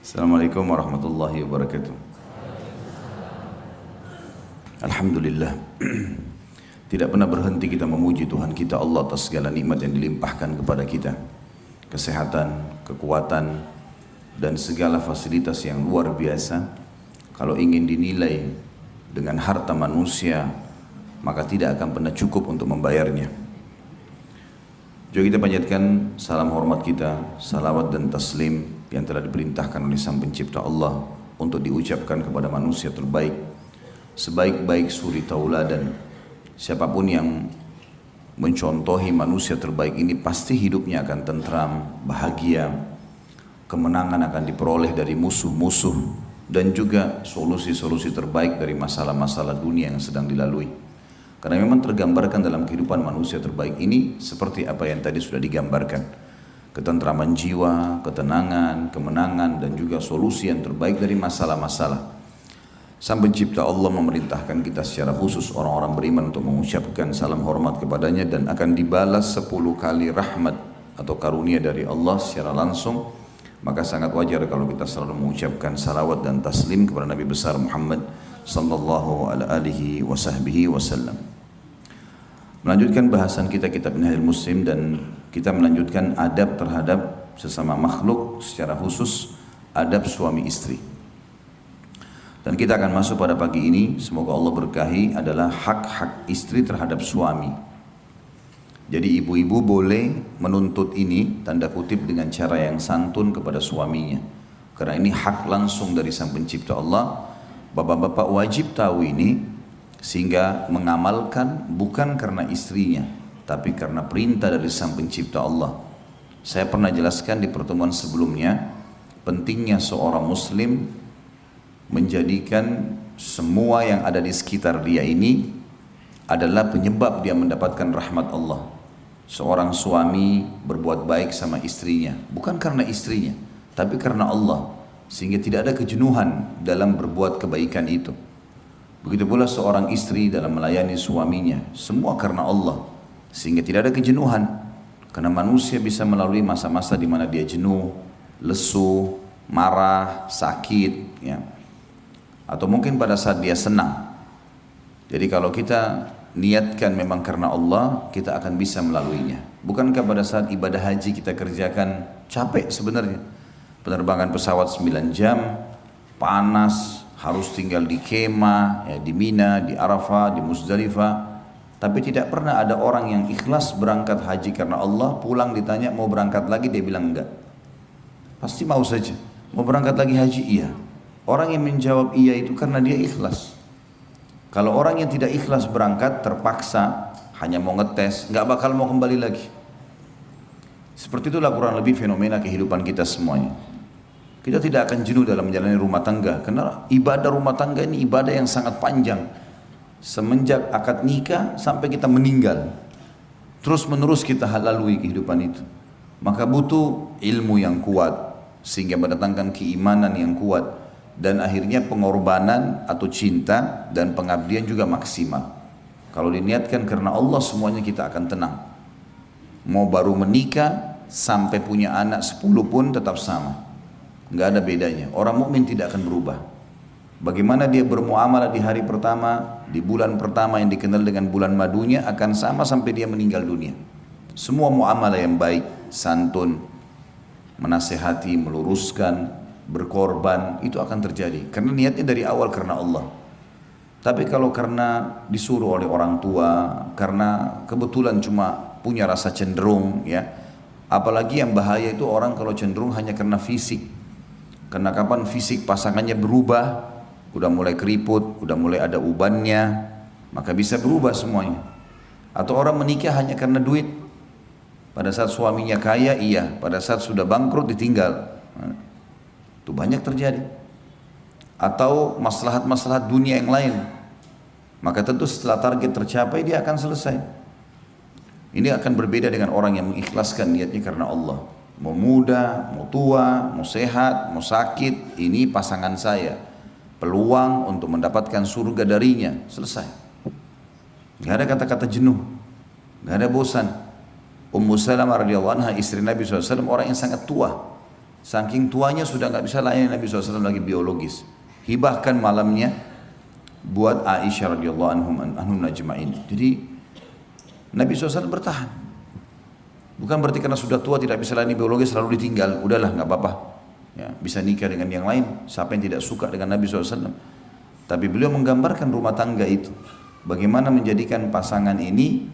Assalamualaikum warahmatullahi wabarakatuh. Alhamdulillah. Tidak pernah berhenti kita memuji Tuhan kita Allah atas segala nikmat yang dilimpahkan kepada kita. Kesehatan, kekuatan, dan segala fasilitas yang luar biasa. Kalau ingin dinilai dengan harta manusia, maka tidak akan pernah cukup untuk membayarnya. Juga kita panjatkan salam hormat kita, salawat dan taslim yang telah diperintahkan oleh Sang Pencipta Allah untuk diucapkan kepada manusia terbaik, sebaik-baik suri tauladan. Siapapun yang mencontohi manusia terbaik ini pasti hidupnya akan tentram, bahagia, kemenangan akan diperoleh dari musuh-musuh, dan juga solusi-solusi terbaik dari masalah-masalah dunia yang sedang dilalui. Karena memang tergambarkan dalam kehidupan manusia terbaik ini seperti apa yang tadi sudah digambarkan. Ketentraman jiwa, ketenangan, kemenangan, dan juga solusi yang terbaik dari masalah-masalah. Sang Pencipta Allah memerintahkan kita secara khusus orang-orang beriman untuk mengucapkan salam hormat kepadanya dan akan dibalas 10 kali rahmat atau karunia dari Allah secara langsung. Maka sangat wajar kalau kita selalu mengucapkan salawat dan taslim kepada Nabi besar Muhammad sallallahu alaihi wasallam. Melanjutkan bahasan kita kitab Minhajul Muslim, dan kita melanjutkan adab terhadap sesama makhluk, secara khusus adab suami istri. Dan kita akan masuk pada pagi ini, semoga Allah berkahi, adalah hak-hak istri terhadap suami. Jadi ibu-ibu boleh menuntut ini, tanda kutip, dengan cara yang santun kepada suaminya. Karena ini hak langsung dari Sang Pencipta Allah. Bapak-bapak wajib tahu ini, sehingga mengamalkan bukan karena istrinya, tapi karena perintah dari Sang Pencipta Allah. Saya pernah jelaskan di pertemuan sebelumnya, pentingnya seorang muslim menjadikan semua yang ada di sekitar dia ini adalah penyebab dia mendapatkan rahmat Allah. Seorang suami berbuat baik sama istrinya, bukan karena istrinya, tapi karena Allah, sehingga tidak ada kejenuhan dalam berbuat kebaikan itu. Begitu pula seorang istri dalam melayani suaminya, semua karena Allah, sehingga tidak ada kejenuhan. Karena manusia bisa melalui masa-masa di mana dia jenuh, lesu, marah, sakit, ya. Atau mungkin pada saat dia senang. Jadi kalau kita niatkan memang karena Allah, kita akan bisa melaluinya. Bukankah pada saat ibadah haji kita kerjakan capek sebenarnya? Penerbangan pesawat 9 jam, panas, harus tinggal di kemah, ya, di Mina, di Arafah, di Muzdalifah. Tapi tidak pernah ada orang yang ikhlas berangkat haji karena Allah, pulang ditanya mau berangkat lagi, dia bilang enggak. Pasti mau saja. Mau berangkat lagi haji? Iya. Orang yang menjawab iya itu karena dia ikhlas. Kalau orang yang tidak ikhlas berangkat, terpaksa, hanya mau ngetes, enggak bakal mau kembali lagi. Seperti itulah kurang lebih fenomena kehidupan kita semuanya. Kita tidak akan jenuh dalam menjalani rumah tangga, karena ibadah rumah tangga ini ibadah yang sangat panjang. Semenjak akad nikah sampai kita meninggal, terus menerus kita lalui kehidupan itu. Maka butuh ilmu yang kuat, sehingga mendatangkan keimanan yang kuat, dan akhirnya pengorbanan atau cinta dan pengabdian juga maksimal. Kalau diniatkan karena Allah, semuanya kita akan tenang. Mau baru menikah sampai punya anak 10 pun tetap sama. Nggak ada bedanya. Orang mukmin tidak akan berubah. Bagaimana dia bermuamalah di hari pertama, di bulan pertama yang dikenal dengan bulan madunya, akan sama sampai dia meninggal dunia. Semua muamalah yang baik, santun, menasehati, meluruskan, berkorban, itu akan terjadi. Karena niatnya dari awal karena Allah. Tapi kalau karena disuruh oleh orang tua, karena kebetulan cuma punya rasa cenderung, ya. Apalagi yang bahaya itu orang kalau cenderung hanya karena fisik. Karena kapan fisik pasangannya berubah, udah mulai keriput, udah mulai ada ubannya, maka bisa berubah semuanya. Atau orang menikah hanya karena duit. Pada saat suaminya kaya, iya. Pada saat sudah bangkrut, ditinggal. Itu banyak terjadi. Atau maslahat-maslahat dunia yang lain. Maka tentu setelah target tercapai, dia akan selesai. Ini akan berbeda dengan orang yang mengikhlaskan niatnya karena Allah. Mau muda, mau tua, mau sehat, mau sakit, ini pasangan saya. Peluang untuk mendapatkan surga darinya, selesai. Gak ada kata-kata jenuh, gak ada bosan. Ummu Salamah radhiyallahu anha, istri Nabi SAW, orang yang sangat tua. Saking tuanya sudah nggak bisa layani Nabi SAW lagi biologis. Hibahkan malamnya buat Aisyah radhiyallahu anhum ajma'in. Jadi Nabi SAW bertahan. Bukan berarti karena sudah tua tidak bisa layani biologis lalu ditinggal. Udahlah nggak apa-apa. Ya, bisa nikah dengan yang lain. Siapa yang tidak suka dengan Nabi SAW? Tapi beliau menggambarkan rumah tangga itu. Bagaimana menjadikan pasangan ini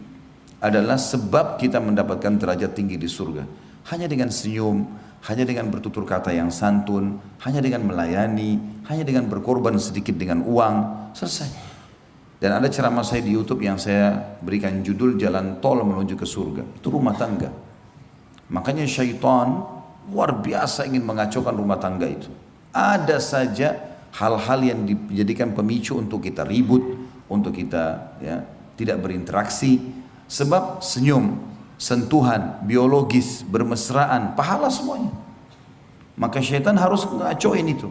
adalah sebab kita mendapatkan derajat tinggi di surga. Hanya dengan senyum, hanya dengan bertutur kata yang santun, hanya dengan melayani, hanya dengan berkorban sedikit dengan uang, selesai. Dan ada ceramah saya di YouTube yang saya berikan judul Jalan Tol Menuju ke Surga. Itu rumah tangga. Makanya syaitan luar biasa ingin mengacaukan rumah tangga itu. Ada saja hal-hal yang dijadikan pemicu untuk kita ribut, untuk kita ya, tidak berinteraksi. Sebab senyum, sentuhan, biologis, bermesraan, pahala semuanya. Maka syaitan harus ngacauin itu.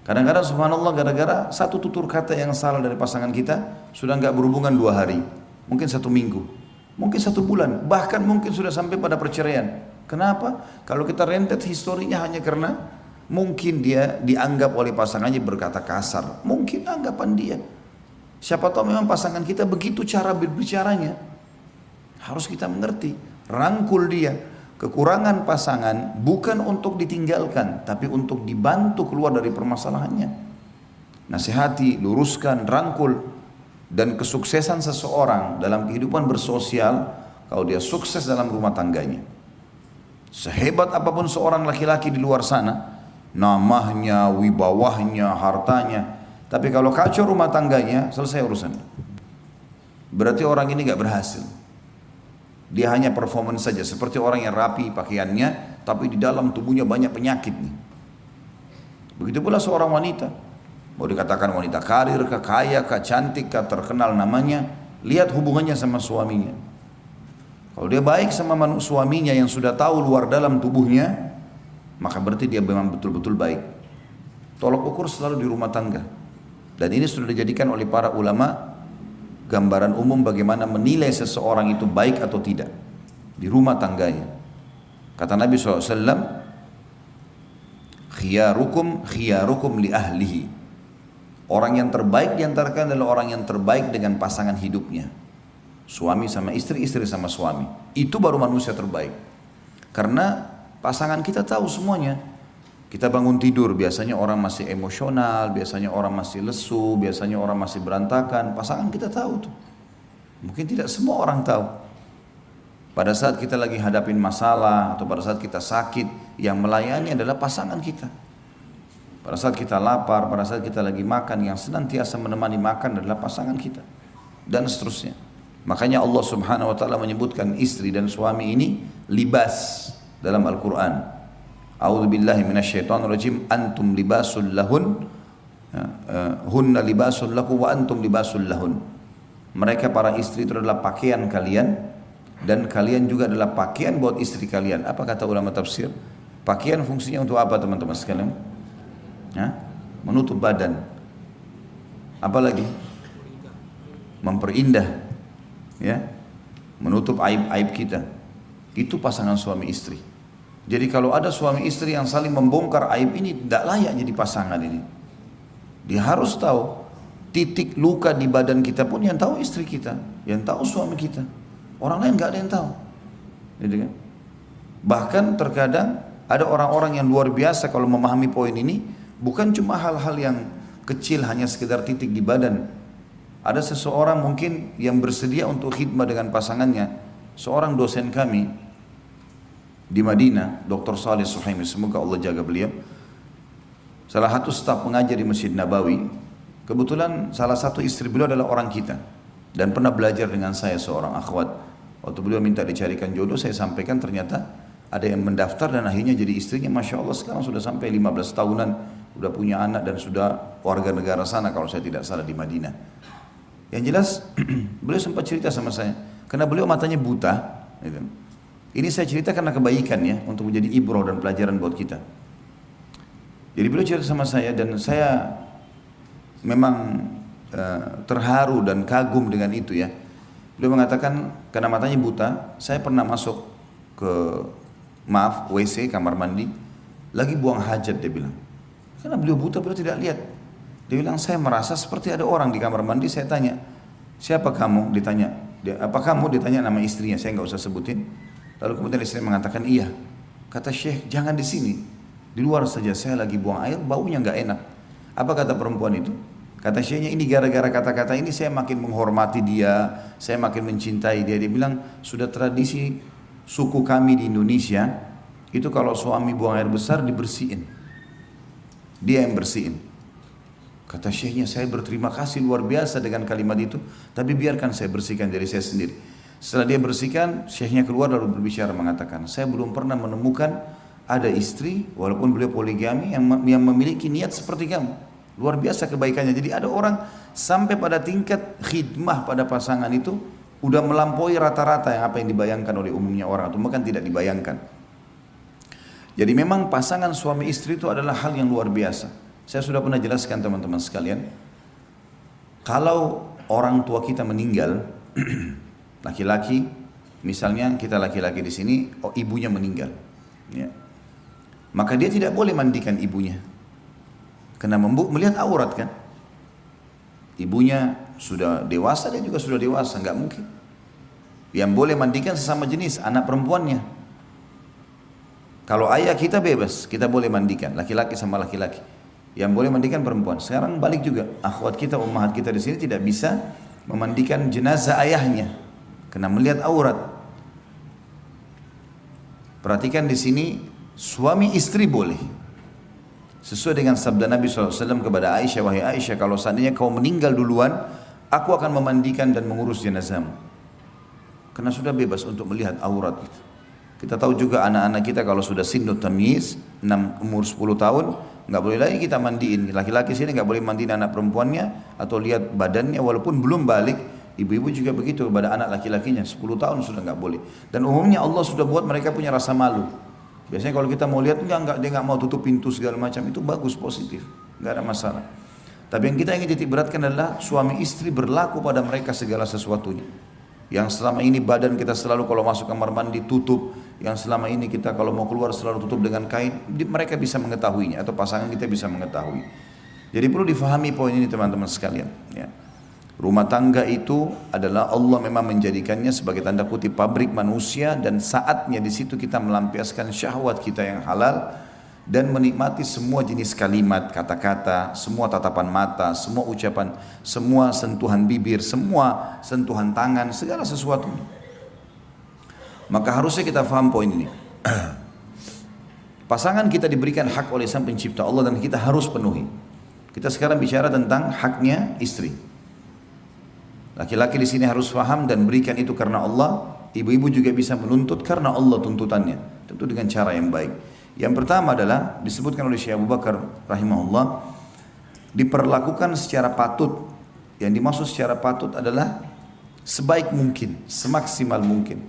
Kadang-kadang subhanallah gara-gara satu tutur kata yang salah dari pasangan kita sudah nggak berhubungan 2 hari, mungkin 1 minggu, mungkin 1 bulan, bahkan mungkin sudah sampai pada perceraian. Kenapa? Kalau kita rentet historinya hanya karena mungkin dia dianggap oleh pasangannya berkata kasar, mungkin anggapan dia. Siapa tahu memang pasangan kita begitu cara berbicaranya. Harus kita mengerti, rangkul dia. Kekurangan pasangan bukan untuk ditinggalkan, tapi untuk dibantu keluar dari permasalahannya. Nasihati, luruskan, rangkul. Dan kesuksesan seseorang dalam kehidupan bersosial, kalau dia sukses dalam rumah tangganya. Sehebat apapun seorang laki-laki di luar sana, namanya, wibawahnya, hartanya, tapi kalau kacau rumah tangganya, selesai urusan. Berarti orang ini gak berhasil. Dia hanya performance saja, seperti orang yang rapi pakaiannya, tapi di dalam tubuhnya banyak penyakit nih. Begitu pula seorang wanita, mau dikatakan wanita karir, kaya, cantik, terkenal namanya, lihat hubungannya sama suaminya. Kalau dia baik sama suaminya yang sudah tahu luar dalam tubuhnya, maka berarti dia memang betul-betul baik. Tolok ukur selalu di rumah tangga. Dan ini sudah dijadikan oleh para ulama gambaran umum bagaimana menilai seseorang itu baik atau tidak di rumah tangganya. Kata Nabi SAW, khiyarukum li ahlihi. Orang yang terbaik diantara kalian adalah orang yang terbaik dengan pasangan hidupnya. Suami sama istri, istri sama suami. Itu baru manusia terbaik. Karena pasangan kita tahu semuanya. Kita bangun tidur, biasanya orang masih emosional, biasanya orang masih lesu, biasanya orang masih berantakan. Pasangan kita tahu tuh. Mungkin tidak semua orang tahu. Pada saat kita lagi hadapin masalah atau pada saat kita sakit, yang melayani adalah pasangan kita. Pada saat kita lapar, pada saat kita lagi makan, yang senantiasa menemani makan adalah pasangan kita. Dan seterusnya. Makanya Allah Subhanahu wa taala menyebutkan istri dan suami ini libas dalam Al-Qur'an. A'udzubillahi minasyaitonirrajim, antum libasul lahun, hunna libasul lakum wa antum libasul lahun. Mereka para istri itu adalah pakaian kalian dan kalian juga adalah pakaian buat istri kalian. Apa kata ulama tafsir? Pakaian fungsinya untuk apa teman-teman sekalian? Menutup badan. Apalagi? Memperindah, ya, menutup aib-aib kita. Itu pasangan suami istri. Jadi kalau ada suami istri yang saling membongkar aib ini, tidak layak jadi pasangan ini. Dia harus tahu titik luka di badan kita pun yang tahu istri kita, yang tahu suami kita. Orang lain nggak ada yang tahu. Gitu kan? Bahkan terkadang ada orang-orang yang luar biasa kalau memahami poin ini, bukan cuma hal-hal yang kecil hanya sekedar titik di badan. Ada seseorang mungkin yang bersedia untuk khidmah dengan pasangannya. Seorang dosen kami di Madinah, Dr. Saleh Suhaimi, semoga Allah jaga beliau. Salah satu staf pengajar di Masjid Nabawi, kebetulan salah satu istri beliau adalah orang kita dan pernah belajar dengan saya, seorang akhwat. Waktu beliau minta dicarikan jodoh, saya sampaikan ternyata ada yang mendaftar dan akhirnya jadi istrinya. Masya Allah sekarang sudah sampai 15 tahunan, sudah punya anak dan sudah warga negara sana kalau saya tidak salah di Madinah. Yang jelas beliau sempat cerita sama saya, karena beliau matanya buta gitu. Ini saya cerita karena kebaikan ya, untuk menjadi ibrah dan pelajaran buat kita. Jadi beliau cerita sama saya dan saya memang terharu dan kagum dengan itu ya. Beliau mengatakan karena matanya buta, saya pernah masuk ke WC, kamar mandi, lagi buang hajat, dia bilang. Karena beliau buta, beliau tidak lihat. Dia bilang, saya merasa seperti ada orang di kamar mandi. Saya tanya, siapa kamu? Ditanya, apa kamu? Ditanya nama istrinya, saya nggak usah sebutin. Lalu kemudian istri mengatakan, iya. Kata Syekh, jangan di sini, di luar saja, saya lagi buang air, baunya nggak enak. Apa kata perempuan itu? Kata Syekhnya, ini gara-gara kata-kata ini saya makin menghormati dia, saya makin mencintai dia. Dia bilang, sudah tradisi suku kami di Indonesia, itu kalau suami buang air besar dibersihin. Dia yang bersihin. Kata Syekhnya, saya berterima kasih luar biasa dengan kalimat itu, tapi biarkan saya bersihkan diri saya sendiri. Setelah dia bersihkan, Syekhnya keluar lalu berbicara mengatakan, saya belum pernah menemukan ada istri, walaupun beliau poligami, yang memiliki niat seperti kamu. Luar biasa kebaikannya. Jadi ada orang sampai pada tingkat khidmah pada pasangan itu udah melampaui rata-rata yang apa yang dibayangkan oleh umumnya orang, atau bahkan tidak dibayangkan. Jadi memang pasangan suami istri itu adalah hal yang luar biasa. Saya sudah pernah jelaskan teman-teman sekalian, kalau orang tua kita meninggal, laki-laki, misalnya kita laki-laki di sini, ibunya meninggal, ya, maka dia tidak boleh mandikan ibunya. Karena melihat aurat kan. Ibunya sudah dewasa, dia juga sudah dewasa, nggak mungkin. Yang boleh mandikan sesama jenis, anak perempuannya. Kalau ayah kita bebas, kita boleh mandikan, laki-laki sama laki-laki. Yang boleh mandikan perempuan. Sekarang balik juga, akhwat kita, ummahat kita di sini tidak bisa memandikan jenazah ayahnya, karena melihat aurat. Perhatikan di sini, suami istri boleh. Sesuai dengan sabda Nabi SAW kepada Aisyah, wahai Aisyah, kalau seandainya kau meninggal duluan, aku akan memandikan dan mengurus jenazahmu. Karena sudah bebas untuk melihat aurat. Kita tahu juga anak-anak kita kalau sudah sinnut tamyiz, umur 10 tahun, nggak boleh lagi kita mandiin. Laki-laki sini nggak boleh mandiin anak perempuannya atau lihat badannya walaupun belum balik. Ibu-ibu juga begitu kepada anak laki-lakinya, 10 tahun sudah nggak boleh. Dan umumnya Allah sudah buat mereka punya rasa malu. Biasanya kalau kita mau lihat, enggak, dia nggak mau tutup pintu segala macam, itu bagus, positif, nggak ada masalah. Tapi yang kita ingin titik beratkan adalah suami istri berlaku pada mereka segala sesuatunya. Yang selama ini badan kita selalu kalau masuk kamar mandi tutup, yang selama ini kita kalau mau keluar selalu tutup dengan kain, mereka bisa mengetahuinya atau pasangan kita bisa mengetahui. Jadi perlu difahami poin ini teman-teman sekalian. Ya. Rumah tangga itu adalah Allah memang menjadikannya sebagai tanda kutip pabrik manusia, dan saatnya di situ kita melampiaskan syahwat kita yang halal dan menikmati semua jenis kalimat, kata-kata, semua tatapan mata, semua ucapan, semua sentuhan bibir, semua sentuhan tangan, segala sesuatu. Maka harusnya kita faham poin ini. Pasangan kita diberikan hak oleh Sang Pencipta Allah dan kita harus penuhi. Kita sekarang bicara tentang haknya istri. Laki-laki di sini harus paham dan berikan itu karena Allah. Ibu-ibu juga bisa menuntut karena Allah tuntutannya, tentu dengan cara yang baik. Yang pertama adalah disebutkan oleh Syekh Abu Bakar rahimahullah, diperlakukan secara patut. Yang dimaksud secara patut adalah sebaik mungkin, semaksimal mungkin.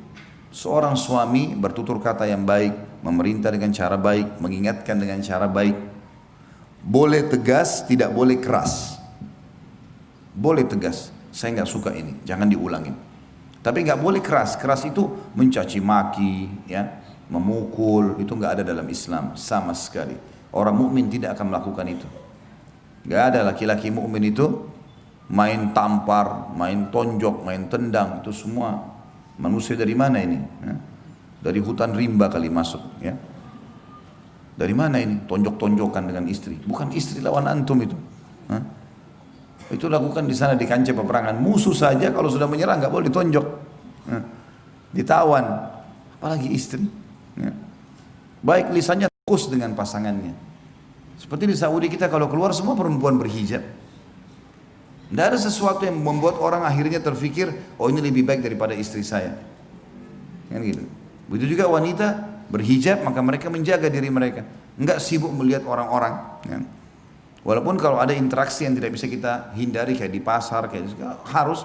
Seorang suami bertutur kata yang baik, memerintah dengan cara baik, mengingatkan dengan cara baik. Boleh tegas, tidak boleh keras. Boleh tegas, saya nggak suka ini, jangan diulangin. Tapi nggak boleh keras. Keras itu mencaci maki, ya, memukul, itu nggak ada dalam Islam sama sekali. Orang mukmin tidak akan melakukan itu. Nggak ada laki-laki mukmin itu main tampar, main tonjok, main tendang, itu semua manusia dari mana ini? Ya? Dari hutan rimba kali masuk, ya. Dari mana ini? Tonjok-tonjokan dengan istri. Bukan istri lawan antum itu. Hah? Itu lakukan di sana di kancah peperangan. Musuh saja kalau sudah menyerang nggak boleh ditonjok, ditawan, apalagi istri. Ya. Baik lisannya fokus dengan pasangannya. Seperti di Saudi kita kalau keluar semua perempuan berhijab. Tidak ada sesuatu yang membuat orang akhirnya terfikir, oh ini lebih baik daripada istri saya. Kan gitu. Begitu juga wanita berhijab, maka mereka menjaga diri mereka, enggak sibuk melihat orang-orang. Ya. Walaupun kalau ada interaksi yang tidak bisa kita hindari kayak di pasar, kayak harus.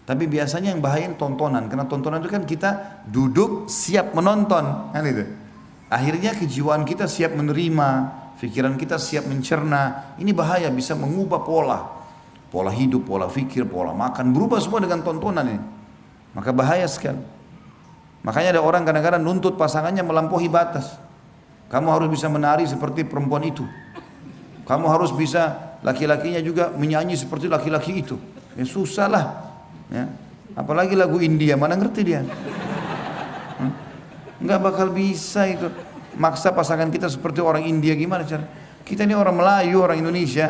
Tapi biasanya yang bahaya tontonan, karena tontonan itu kan kita duduk siap menonton, kan itu. Akhirnya kejiwaan kita siap menerima, pikiran kita siap mencerna. Ini bahaya, bisa mengubah pola hidup, pola fikir, pola makan, berubah semua dengan tontonan ini. Maka bahaya sekali. Makanya ada orang kadang-kadang nuntut pasangannya melampaui batas. Kamu harus bisa menari seperti perempuan itu. Kamu harus bisa, laki-lakinya juga menyanyi seperti laki-laki itu. Ya susah lah. Ya. Apalagi lagu India, mana ngerti dia? Nggak bakal bisa itu. Maksa pasangan kita seperti orang India, gimana cara? Kita ini orang Melayu, orang Indonesia,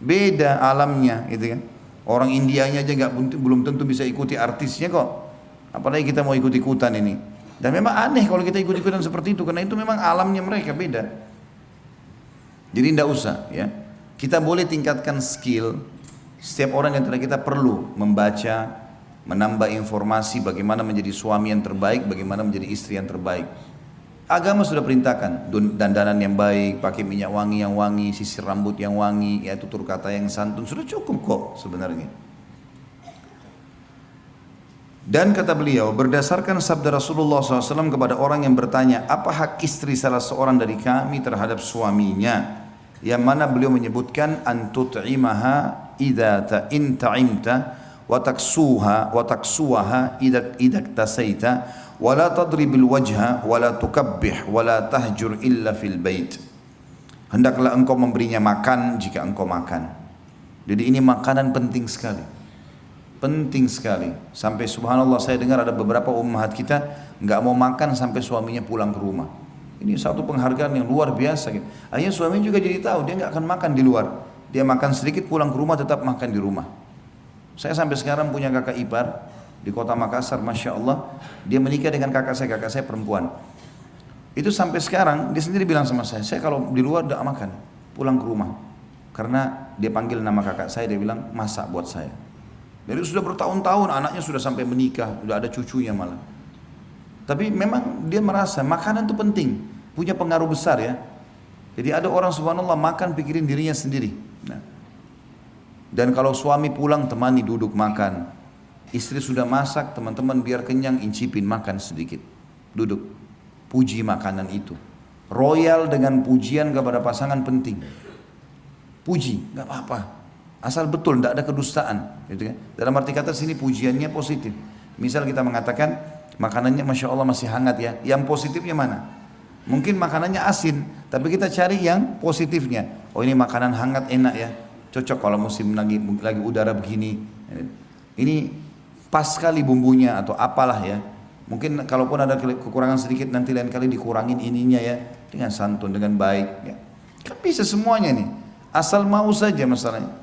beda alamnya, gitu kan? Orang Indianya aja belum tentu bisa ikuti artisnya kok. Apalagi kita mau ikut-ikutan ini. Dan memang aneh kalau kita ikut-ikutan seperti itu, karena itu memang alamnya mereka beda. Jadi tidak usah, ya. Kita boleh tingkatkan skill. Setiap orang yang kita perlu membaca, menambah informasi bagaimana menjadi suami yang terbaik, bagaimana menjadi istri yang terbaik. Agama sudah perintahkan dandanan yang baik, pakai minyak wangi yang wangi, sisir rambut yang wangi, ya tutur kata yang santun, sudah cukup kok sebenarnya. Dan kata beliau, berdasarkan sabda Rasulullah SAW kepada orang yang bertanya, apa hak istri salah seorang dari kami terhadap suaminya? Yang mana beliau menyebutkan, antut'imaha idha ta'imta wa taksuha idha tasaita wa la tadribil wajha wa la tukabbih wa la tahjur illa fil bait. Hendaklah engkau memberinya makan jika engkau makan. Jadi ini makanan penting sekali. Penting sekali. Sampai subhanallah saya dengar ada beberapa ummahat kita enggak mau makan sampai suaminya pulang ke rumah. Ini satu penghargaan yang luar biasa gitu. Akhirnya suaminya juga jadi tahu dia enggak akan makan di luar. Dia makan sedikit pulang ke rumah tetap makan di rumah. Saya sampai sekarang punya kakak ipar di kota Makassar, Masya Allah. Dia menikah dengan kakak saya perempuan. Itu sampai sekarang dia sendiri bilang sama saya kalau di luar tidak makan, pulang ke rumah. Karena dia panggil nama kakak saya, dia bilang masak buat saya. Jadi sudah bertahun-tahun anaknya sudah sampai menikah, sudah ada cucunya malah. Tapi memang dia merasa makanan itu penting, punya pengaruh besar ya. Jadi ada orang subhanallah makan pikirin dirinya sendiri. Nah. Dan kalau suami pulang temani duduk makan. Istri sudah masak, teman-teman biar kenyang incipin makan sedikit. Duduk. Puji makanan itu. Royal dengan pujian kepada pasangan penting. Puji, nggak apa-apa. Asal betul, tidak ada kedustaan. Gitu kan? Dalam arti kata sini pujiannya positif. Misal kita mengatakan makanannya Masya Allah masih hangat ya. Yang positifnya mana? Mungkin makanannya asin, tapi kita cari yang positifnya. Oh ini makanan hangat enak ya. Cocok kalau musim lagi udara begini. Ini pas sekali bumbunya atau apalah ya. Mungkin kalaupun ada kekurangan sedikit nanti lain kali dikurangin ininya ya. Dengan santun, dengan baik ya. Kan bisa semuanya nih. Asal mau saja masalahnya.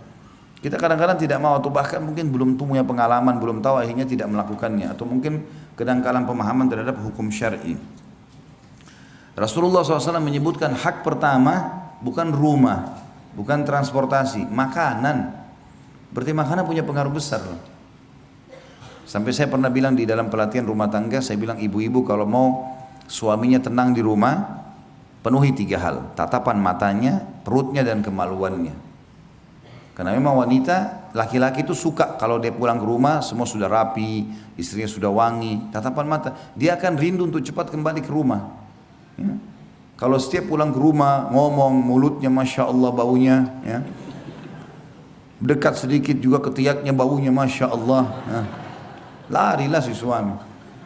Kita kadang-kadang tidak mau atau bahkan mungkin belum punya pengalaman, belum tahu akhirnya tidak melakukannya. Atau mungkin kedangkalan pemahaman terhadap hukum syar'i. Rasulullah SAW menyebutkan hak pertama bukan rumah, bukan transportasi, makanan. Berarti makanan punya pengaruh besar loh. Sampai saya pernah bilang di dalam pelatihan rumah tangga, saya bilang ibu-ibu kalau mau suaminya tenang di rumah, penuhi 3 hal. Tatapan matanya, perutnya dan kemaluannya. Karena memang wanita, laki-laki itu suka kalau dia pulang ke rumah semua sudah rapi, istrinya sudah wangi, tatapan mata. Dia akan rindu untuk cepat kembali ke rumah. Ya. Kalau setiap pulang ke rumah ngomong mulutnya Masya Allah baunya, ya. Dekat sedikit juga ketiaknya baunya Masya Allah. Ya. Larilah si suami.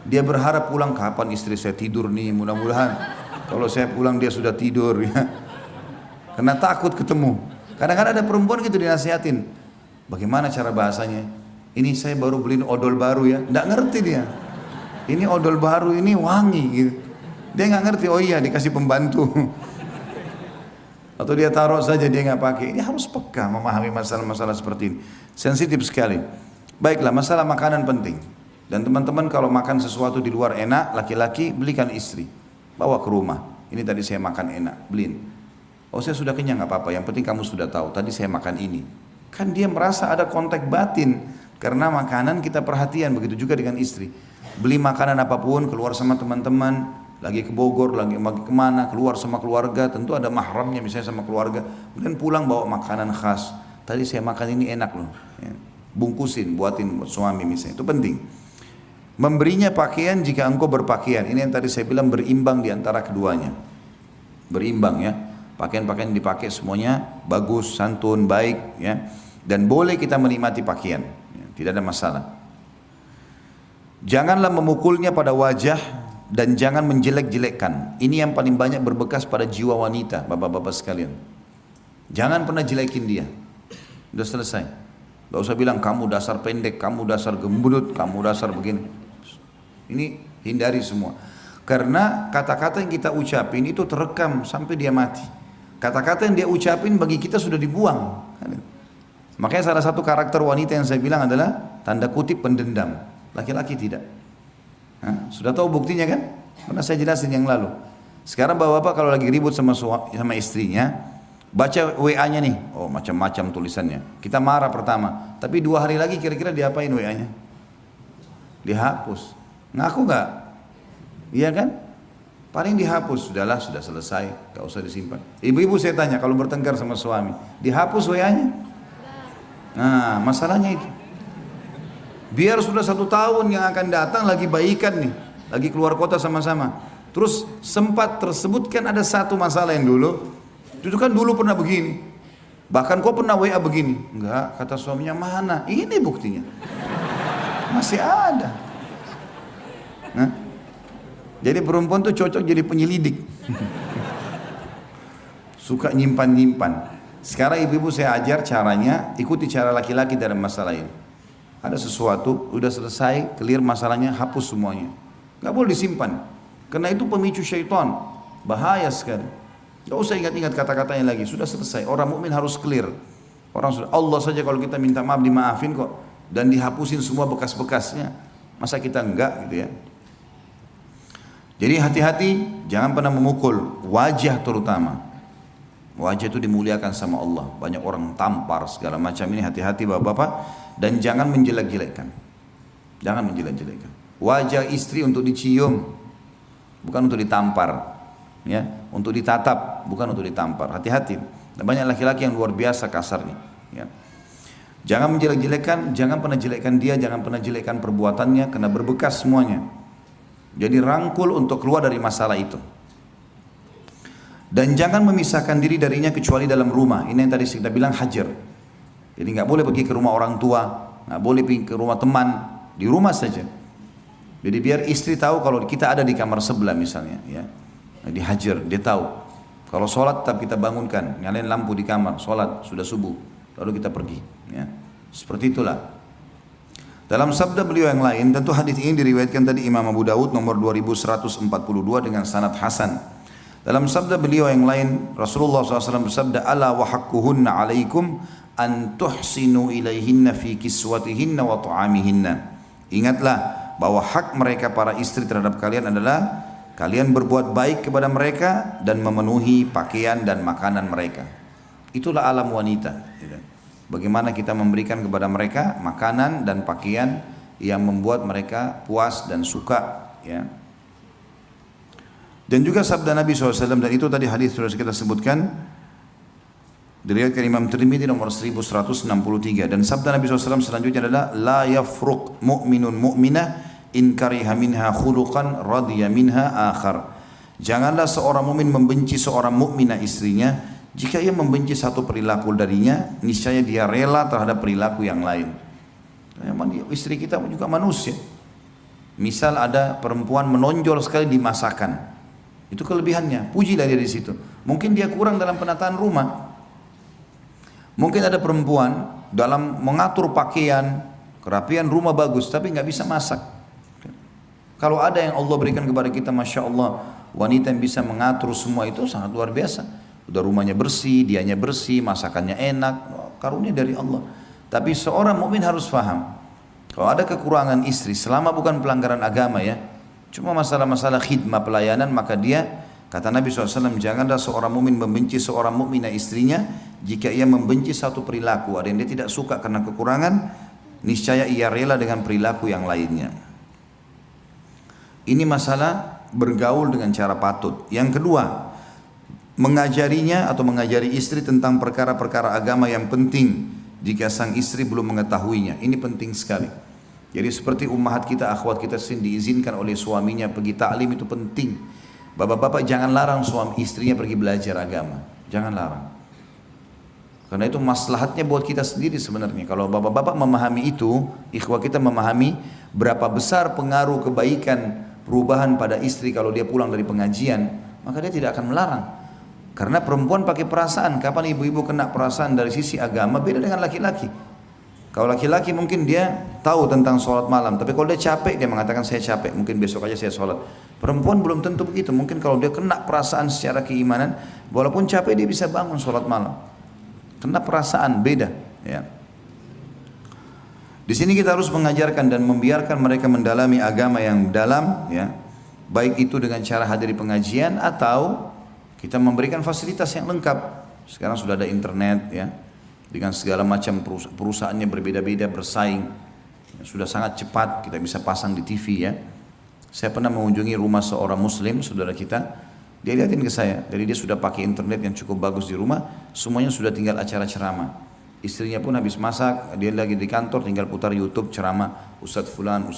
Dia berharap pulang kapan istri saya tidur nih, mudah-mudahan kalau saya pulang dia sudah tidur. Ya. Karena takut ketemu. Kadang-kadang ada perempuan gitu dinasihatin. Bagaimana cara bahasanya? Ini saya baru beliin odol baru ya. Nggak ngerti dia. Ini odol baru ini wangi gitu. Dia nggak ngerti, oh iya dikasih pembantu. Atau dia taruh saja dia nggak pakai. Ini harus peka memahami masalah-masalah seperti ini. Sensitif sekali. Baiklah, masalah makanan penting. Dan teman-teman kalau makan sesuatu di luar enak, laki-laki belikan istri. Bawa ke rumah. Ini tadi saya makan enak, beliin. Oh saya sudah kenyang nggak apa-apa, yang penting kamu sudah tahu, tadi saya makan ini. Kan dia merasa ada kontak batin. Karena makanan kita perhatian, begitu juga dengan istri. Beli makanan apapun, keluar sama teman-teman, lagi ke Bogor, lagi kemana, keluar sama keluarga, tentu ada mahramnya misalnya sama keluarga. Kemudian pulang bawa makanan khas. Tadi saya makan ini enak loh. Ya. Bungkusin, buatin buat suami misalnya, itu penting. Memberinya pakaian jika engkau berpakaian. Ini yang tadi saya bilang berimbang di antara keduanya. Berimbang ya. Pakaian-pakaian dipakai semuanya bagus, santun, baik ya. Dan boleh kita menikmati pakaian ya, tidak ada masalah. Janganlah memukulnya pada wajah dan jangan menjelek-jelekkan. Ini yang paling banyak berbekas pada jiwa wanita, bapak-bapak sekalian. Jangan pernah jelekin dia. Udah selesai. Gak usah bilang kamu dasar pendek, kamu dasar gembut, kamu dasar begini. Ini hindari semua. Karena kata-kata yang kita ucapin itu terekam sampai dia mati. Kata-kata yang dia ucapin bagi kita sudah dibuang. Makanya salah satu karakter wanita yang saya bilang adalah tanda kutip pendendam. Laki-laki tidak. Sudah tahu buktinya kan? Pernah saya jelasin yang lalu. Sekarang bapak-bapak kalau lagi ribut sama istrinya, baca WA-nya nih, oh macam-macam tulisannya. Kita marah pertama, tapi 2 hari lagi kira-kira diapain WA-nya? Dihapus. Ngaku nggak? Iya kan? Paling dihapus, sudahlah, sudah selesai, gak usah disimpan. Ibu-ibu saya tanya, kalau bertengkar sama suami, dihapus WA-nya? Nah, masalahnya itu. Biar sudah 1 tahun yang akan datang lagi baikan nih, lagi keluar kota sama-sama. Terus sempat tersebutkan ada satu masalah yang dulu, itu kan dulu pernah begini. Bahkan kau pernah WA begini. Enggak, kata suaminya, mana? Ini buktinya. Masih ada. Nah, jadi perempuan tuh cocok jadi penyelidik. Suka nyimpan-nyimpan. Sekarang ibu-ibu saya ajar caranya, ikuti cara laki-laki dalam masalah ini. Ada sesuatu, udah selesai, clear masalahnya, hapus semuanya. Gak boleh disimpan. Karena itu pemicu syaitan. Bahaya sekali. Gak usah ingat-ingat kata-katanya lagi. Sudah selesai. Orang mukmin harus clear. Allah saja kalau kita minta maaf dimaafin kok. Dan dihapusin semua bekas-bekasnya. Masa kita enggak gitu ya. Jadi hati-hati, jangan pernah memukul. Wajah terutama. Wajah itu dimuliakan sama Allah. Banyak orang tampar segala macam ini. Hati-hati bapak-bapak. Dan jangan menjelek-jelekkan. Jangan menjelek-jelekkan. Wajah istri untuk dicium, bukan untuk ditampar. Ya, untuk ditatap, bukan untuk ditampar. Hati-hati. Dan banyak laki-laki yang luar biasa kasarnya. Ya. Jangan menjelek-jelekkan, jangan pernah jelekkan dia, jangan pernah jelekkan perbuatannya, karena berbekas semuanya. Jadi rangkul untuk keluar dari masalah itu. Dan jangan memisahkan diri darinya kecuali dalam rumah. Ini yang tadi kita bilang hajar. Jadi nggak boleh pergi ke rumah orang tua, nggak boleh pergi ke rumah teman, di rumah saja. Jadi biar istri tahu kalau kita ada di kamar sebelah misalnya, ya, dihajar, dia tahu. Kalau sholat tetap kita bangunkan, nyalain lampu di kamar, sholat sudah subuh, lalu kita pergi. Ya. Seperti itulah. Dalam sabda beliau yang lain, tentu hadis ini diriwayatkan tadi Imam Abu Dawud nomor 2142 dengan sanad hasan. Dalam sabda beliau yang lain, Rasulullah SAW bersabda, "Ala wa haqquhunna alaikum an tuhsinu ilaihinna fi kiswatihinna wa ta'amihinna." Ingatlah bahwa hak mereka para istri terhadap kalian adalah kalian berbuat baik kepada mereka dan memenuhi pakaian dan makanan mereka. Itulah alam wanita. Bagaimana kita memberikan kepada mereka makanan dan pakaian yang membuat mereka puas dan suka. Ya. Dan juga sabda Nabi SAW, dan itu tadi hadis sudah kita sebutkan, diriwayatkan Imam Tirmidzi nomor 1163, dan sabda Nabi SAW selanjutnya adalah la yafruq mu'minun mu'minah in kariha minha khuluqan radiya minha akhar. Janganlah seorang mukmin membenci seorang mukminah istrinya, jika ia membenci satu perilaku darinya, niscaya dia rela terhadap perilaku yang lain. Istri kita juga manusia. Misal ada perempuan menonjol sekali di masakan, itu kelebihannya, pujilah dia di situ. Mungkin dia kurang dalam penataan rumah. Mungkin ada perempuan dalam mengatur pakaian, kerapian rumah bagus, tapi nggak bisa masak. Kalau ada yang Allah berikan kepada kita, masya Allah, wanita yang bisa mengatur semua itu sangat luar biasa. Udah rumahnya bersih, dianya bersih, masakannya enak, karunia dari Allah. Tapi seorang mukmin harus faham, kalau ada kekurangan istri, selama bukan pelanggaran agama ya, cuma masalah-masalah khidmah pelayanan, maka dia, kata Nabi SAW, janganlah seorang mukmin membenci seorang mukminah istrinya jika ia membenci satu perilaku, ada yang dia tidak suka karena kekurangan, niscaya ia rela dengan perilaku yang lainnya. Ini masalah bergaul dengan cara patut. Yang kedua, mengajarinya atau mengajari istri tentang perkara-perkara agama yang penting jika sang istri belum mengetahuinya. Ini penting sekali. Jadi seperti ummahat kita, akhwat kita sendiri diizinkan oleh suaminya pergi ta'lim, itu penting. Bapak-bapak jangan larang suami istrinya pergi belajar agama. Jangan larang. Karena itu maslahatnya buat kita sendiri sebenarnya. Kalau bapak-bapak memahami itu, ikhwah kita memahami berapa besar pengaruh kebaikan perubahan pada istri kalau dia pulang dari pengajian, maka dia tidak akan melarang. Karena perempuan pakai perasaan. Kapan ibu-ibu kena perasaan dari sisi agama beda dengan laki-laki. Kalau laki-laki mungkin dia tahu tentang sholat malam, tapi kalau dia capek dia mengatakan saya capek, mungkin besok aja saya sholat. Perempuan belum tentu begitu. Mungkin kalau dia kena perasaan secara keimanan, walaupun capek dia bisa bangun sholat malam. Kena perasaan beda. Ya. Di sini kita harus mengajarkan dan membiarkan mereka mendalami agama yang dalam, ya. Baik itu dengan cara hadiri pengajian atau kita memberikan fasilitas yang lengkap. Sekarang sudah ada internet, ya. Dengan segala macam perusahaannya berbeda-beda bersaing, sudah sangat cepat kita bisa pasang di TV, ya. Saya pernah mengunjungi rumah seorang muslim saudara kita, dia lihatin ke saya, jadi dia sudah pakai internet yang cukup bagus di rumah, semuanya sudah tinggal acara ceramah. Istrinya pun habis masak, dia lagi di kantor tinggal putar YouTube ceramah Ustadz Fulan,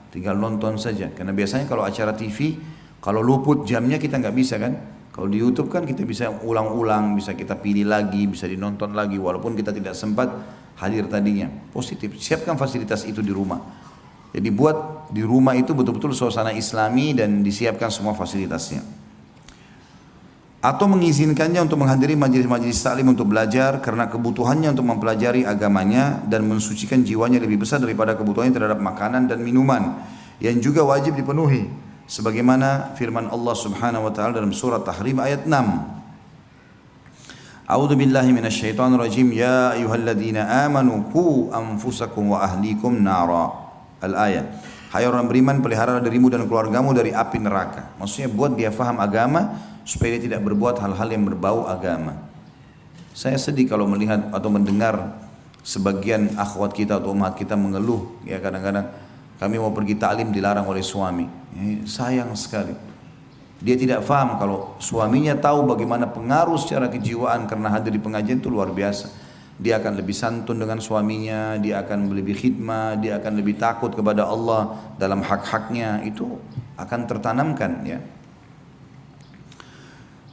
tinggal nonton saja. Karena biasanya kalau acara TV, kalau luput jamnya kita nggak bisa kan. Kalau di YouTube kan kita bisa ulang-ulang, bisa kita pilih lagi, bisa dinonton lagi walaupun kita tidak sempat hadir tadinya. Positif, siapkan fasilitas itu di rumah. Jadi buat di rumah itu betul-betul suasana islami dan disiapkan semua fasilitasnya. Atau mengizinkannya untuk menghadiri majelis-majelis taklim untuk belajar karena kebutuhannya untuk mempelajari agamanya dan mensucikan jiwanya lebih besar daripada kebutuhannya terhadap makanan dan minuman yang juga wajib dipenuhi. Sebagaimana firman Allah Subhanahu wa taala dalam surat Tahrim ayat 6. A'udzu billahi minasyaitonir rajim. Ya ayyuhalladzina amanu qu anfusakum wa ahlikum nara. Al-ayat. Hai orang beriman, pelihara dirimu dan keluargamu dari api neraka. Maksudnya buat dia faham agama supaya dia tidak berbuat hal-hal yang berbau agama. Saya sedih kalau melihat atau mendengar sebagian akhwat kita atau umat kita mengeluh, ya kadang-kadang kami mau pergi taklim dilarang oleh suami. Sayang sekali. Dia tidak faham kalau suaminya tahu bagaimana pengaruh secara kejiwaan karena hadir di pengajian itu luar biasa. Dia akan lebih santun dengan suaminya, dia akan lebih khidmah, dia akan lebih takut kepada Allah dalam hak-haknya. Itu akan tertanamkan, ya.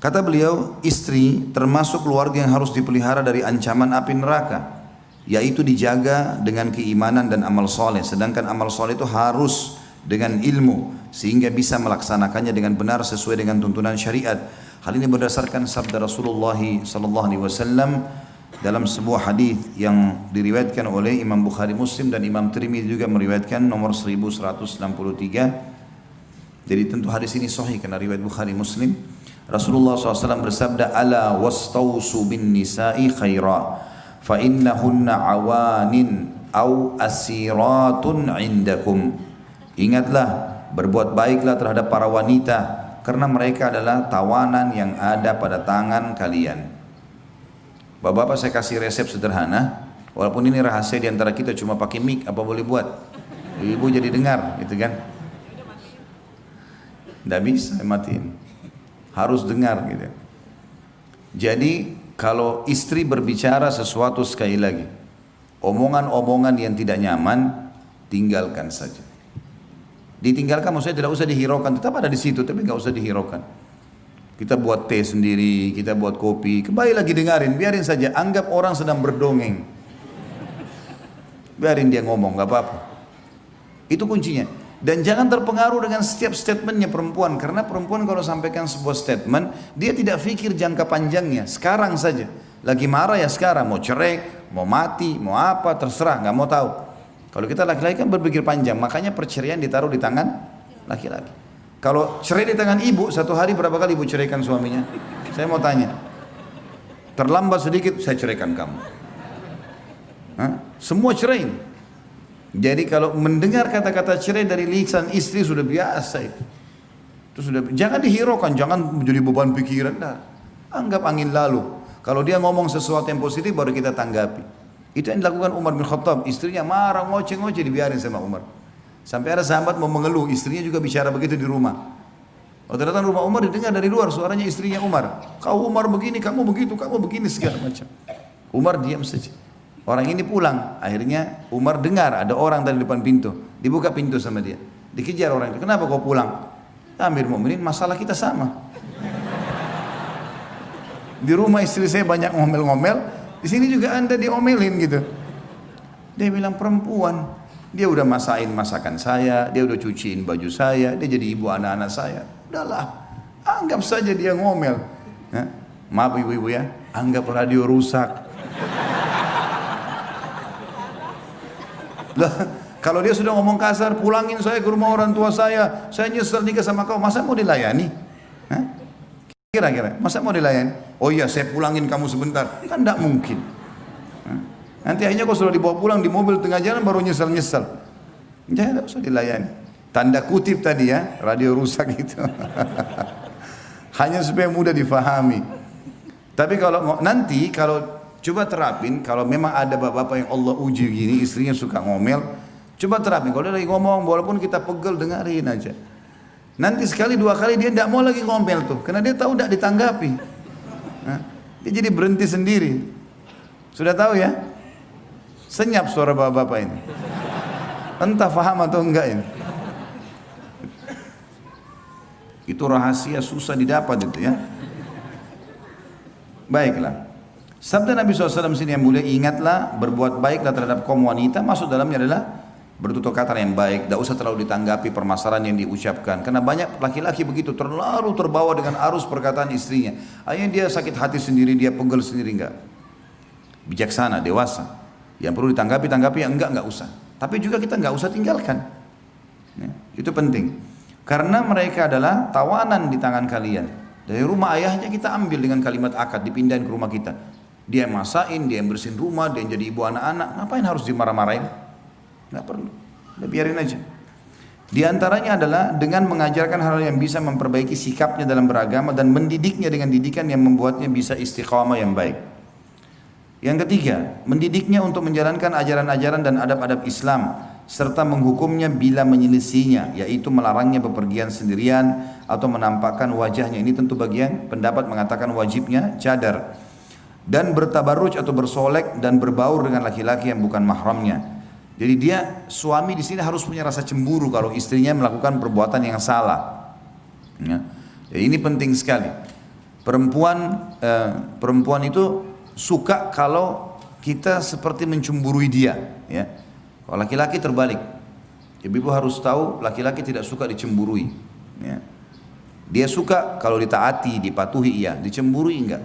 Kata beliau, istri termasuk keluarga yang harus dipelihara dari ancaman api neraka, yaitu dijaga dengan keimanan dan amal soleh. Sedangkan amal soleh itu harus dengan ilmu sehingga bisa melaksanakannya dengan benar sesuai dengan tuntunan syariat. Hal ini berdasarkan sabda Rasulullah sallallahu alaihi wasallam dalam sebuah hadis yang diriwayatkan oleh Imam Bukhari Muslim dan Imam Tirmidzi juga meriwayatkan nomor 1163. Jadi tentu hadis ini sahih karena riwayat Bukhari Muslim. Rasulullah SAW bersabda, ala wastausu bin nisa'i khaira fa innahunna awanin au asiratun indakum. Ingatlah, berbuat baiklah terhadap para wanita karena mereka adalah tawanan yang ada pada tangan kalian. Bapak-bapak, saya kasih resep sederhana, walaupun ini rahasia di antara kita, cuma pakai mic apa boleh buat. Ibu jadi dengar gitu kan. Tidak bisa matiin, harus dengar gitu. Jadi kalau istri berbicara sesuatu, sekali lagi, omongan-omongan yang tidak nyaman tinggalkan saja. Ditinggalkan maksudnya tidak usah dihiraukan, tetap ada di situ tapi nggak usah dihiraukan. Kita buat teh sendiri, kita buat kopi, kembali lagi dengarin, biarin saja, anggap orang sedang berdongeng. Biarin dia ngomong, nggak apa-apa. Itu kuncinya. Dan jangan terpengaruh dengan setiap statementnya perempuan, karena perempuan kalau sampaikan sebuah statement, dia tidak pikir jangka panjangnya, sekarang saja. Lagi marah ya sekarang, mau cerai, mau mati, mau apa, terserah, nggak mau tahu. Kalau kita laki-laki kan berpikir panjang, makanya perceraian ditaruh di tangan laki-laki. Kalau cerai di tangan ibu, satu hari berapa kali ibu ceraikan suaminya? Saya mau tanya. Terlambat sedikit, saya ceraikan kamu. Hah? Semua cerai. Jadi kalau mendengar kata-kata cerai dari lisan istri sudah biasa itu. Itu sudah, jangan dihiraukan, jangan menjadi beban pikiran. Nah, anggap angin lalu. Kalau dia ngomong sesuatu yang positif baru kita tanggapi. Itu yang dilakukan Umar bin Khattab. Istrinya marah, ngoceh-ngoceh, dibiarin sama Umar. Sampai ada sahabat mau mengeluh, istrinya juga bicara begitu di rumah. Oh, ternyata rumah Umar didengar dari luar suaranya istrinya Umar. Kau Umar begini, kamu begitu, kamu begini, segala macam. Umar diam saja. Orang ini pulang, akhirnya Umar dengar ada orang dari depan pintu, dibuka pintu sama dia, dikejar orang itu. Kenapa kau pulang? Amir Mu'minin, masalah kita sama. Di rumah istri saya banyak ngomel-ngomel, di sini juga anda diomelin gitu. Dia bilang, perempuan Dia udah masakin masakan saya, dia udah cuciin baju saya, dia jadi ibu anak-anak saya. Udahlah, anggap saja dia ngomel. Ya. Maaf ibu-ibu ya, anggap radio rusak. Lah, kalau dia sudah ngomong kasar, pulangin saya ke rumah orang tua saya nyesel nikah sama kau, masa mau dilayani? Hah? Kira-kira, masa mau dilayani? Oh iya, saya pulangin kamu sebentar, kan tidak mungkin. Nanti akhirnya kau sudah dibawa pulang di mobil tengah jalan baru nyesel-nyesel. Jangan, tidak usah dilayani. Tanda kutip tadi ya, radio rusak itu. Hanya supaya mudah difahami. Tapi kalau nanti kalau coba terapin, kalau memang ada bapak-bapak yang Allah uji gini, istrinya suka ngomel, coba terapin. Kalau dia lagi ngomong, walaupun kita pegel, dengarin aja. Nanti sekali dua kali dia tidak mau lagi ngomel tuh, karena dia tahu tidak ditanggapi. Nah, dia jadi berhenti sendiri. Sudah tahu ya? Senyap suara bapak-bapak ini. Entah paham atau enggak ini. Itu rahasia susah didapat itu ya. Baiklah. Sabda Nabi SAW sini yang mulia, ingatlah, berbuat baiklah terhadap kaum wanita. Maksud dalamnya adalah bertutur kata yang baik. Tidak usah terlalu ditanggapi permasalahan yang diucapkan. Karena banyak laki-laki begitu, terlalu terbawa dengan arus perkataan istrinya. Akhirnya dia sakit hati sendiri, dia pegel sendiri. Enggak. Bijaksana, dewasa. Yang perlu ditanggapi yang enggak usah. Tapi juga kita enggak usah tinggalkan. Ya, itu penting. Karena mereka adalah tawanan di tangan kalian. Dari rumah ayahnya kita ambil dengan kalimat akad, dipindahin ke rumah kita. Dia yang masain, dia yang bersihin rumah, dia yang jadi ibu anak-anak. Ngapain harus dimarah-marahin? Enggak perlu. Udah biarin aja. Di antaranya adalah dengan mengajarkan hal yang bisa memperbaiki sikapnya dalam beragama dan mendidiknya dengan didikan yang membuatnya bisa istiqamah yang baik. Yang ketiga, mendidiknya untuk menjalankan ajaran-ajaran dan adab-adab Islam serta menghukumnya bila menyelisihinya, yaitu melarangnya bepergian sendirian atau menampakkan wajahnya. Ini tentu bagian pendapat mengatakan wajibnya cadar dan bertabarruj atau bersolek dan berbaur dengan laki-laki yang bukan mahramnya. Jadi dia suami di sini harus punya rasa cemburu kalau istrinya melakukan perbuatan yang salah. Ya. Jadi ini penting sekali. Perempuan itu suka kalau kita seperti mencemburui dia, ya. Kalau laki-laki terbalik. Ibu harus tahu laki-laki tidak suka dicemburui, ya. Dia suka kalau ditaati, dipatuhi, iya, dicemburui enggak.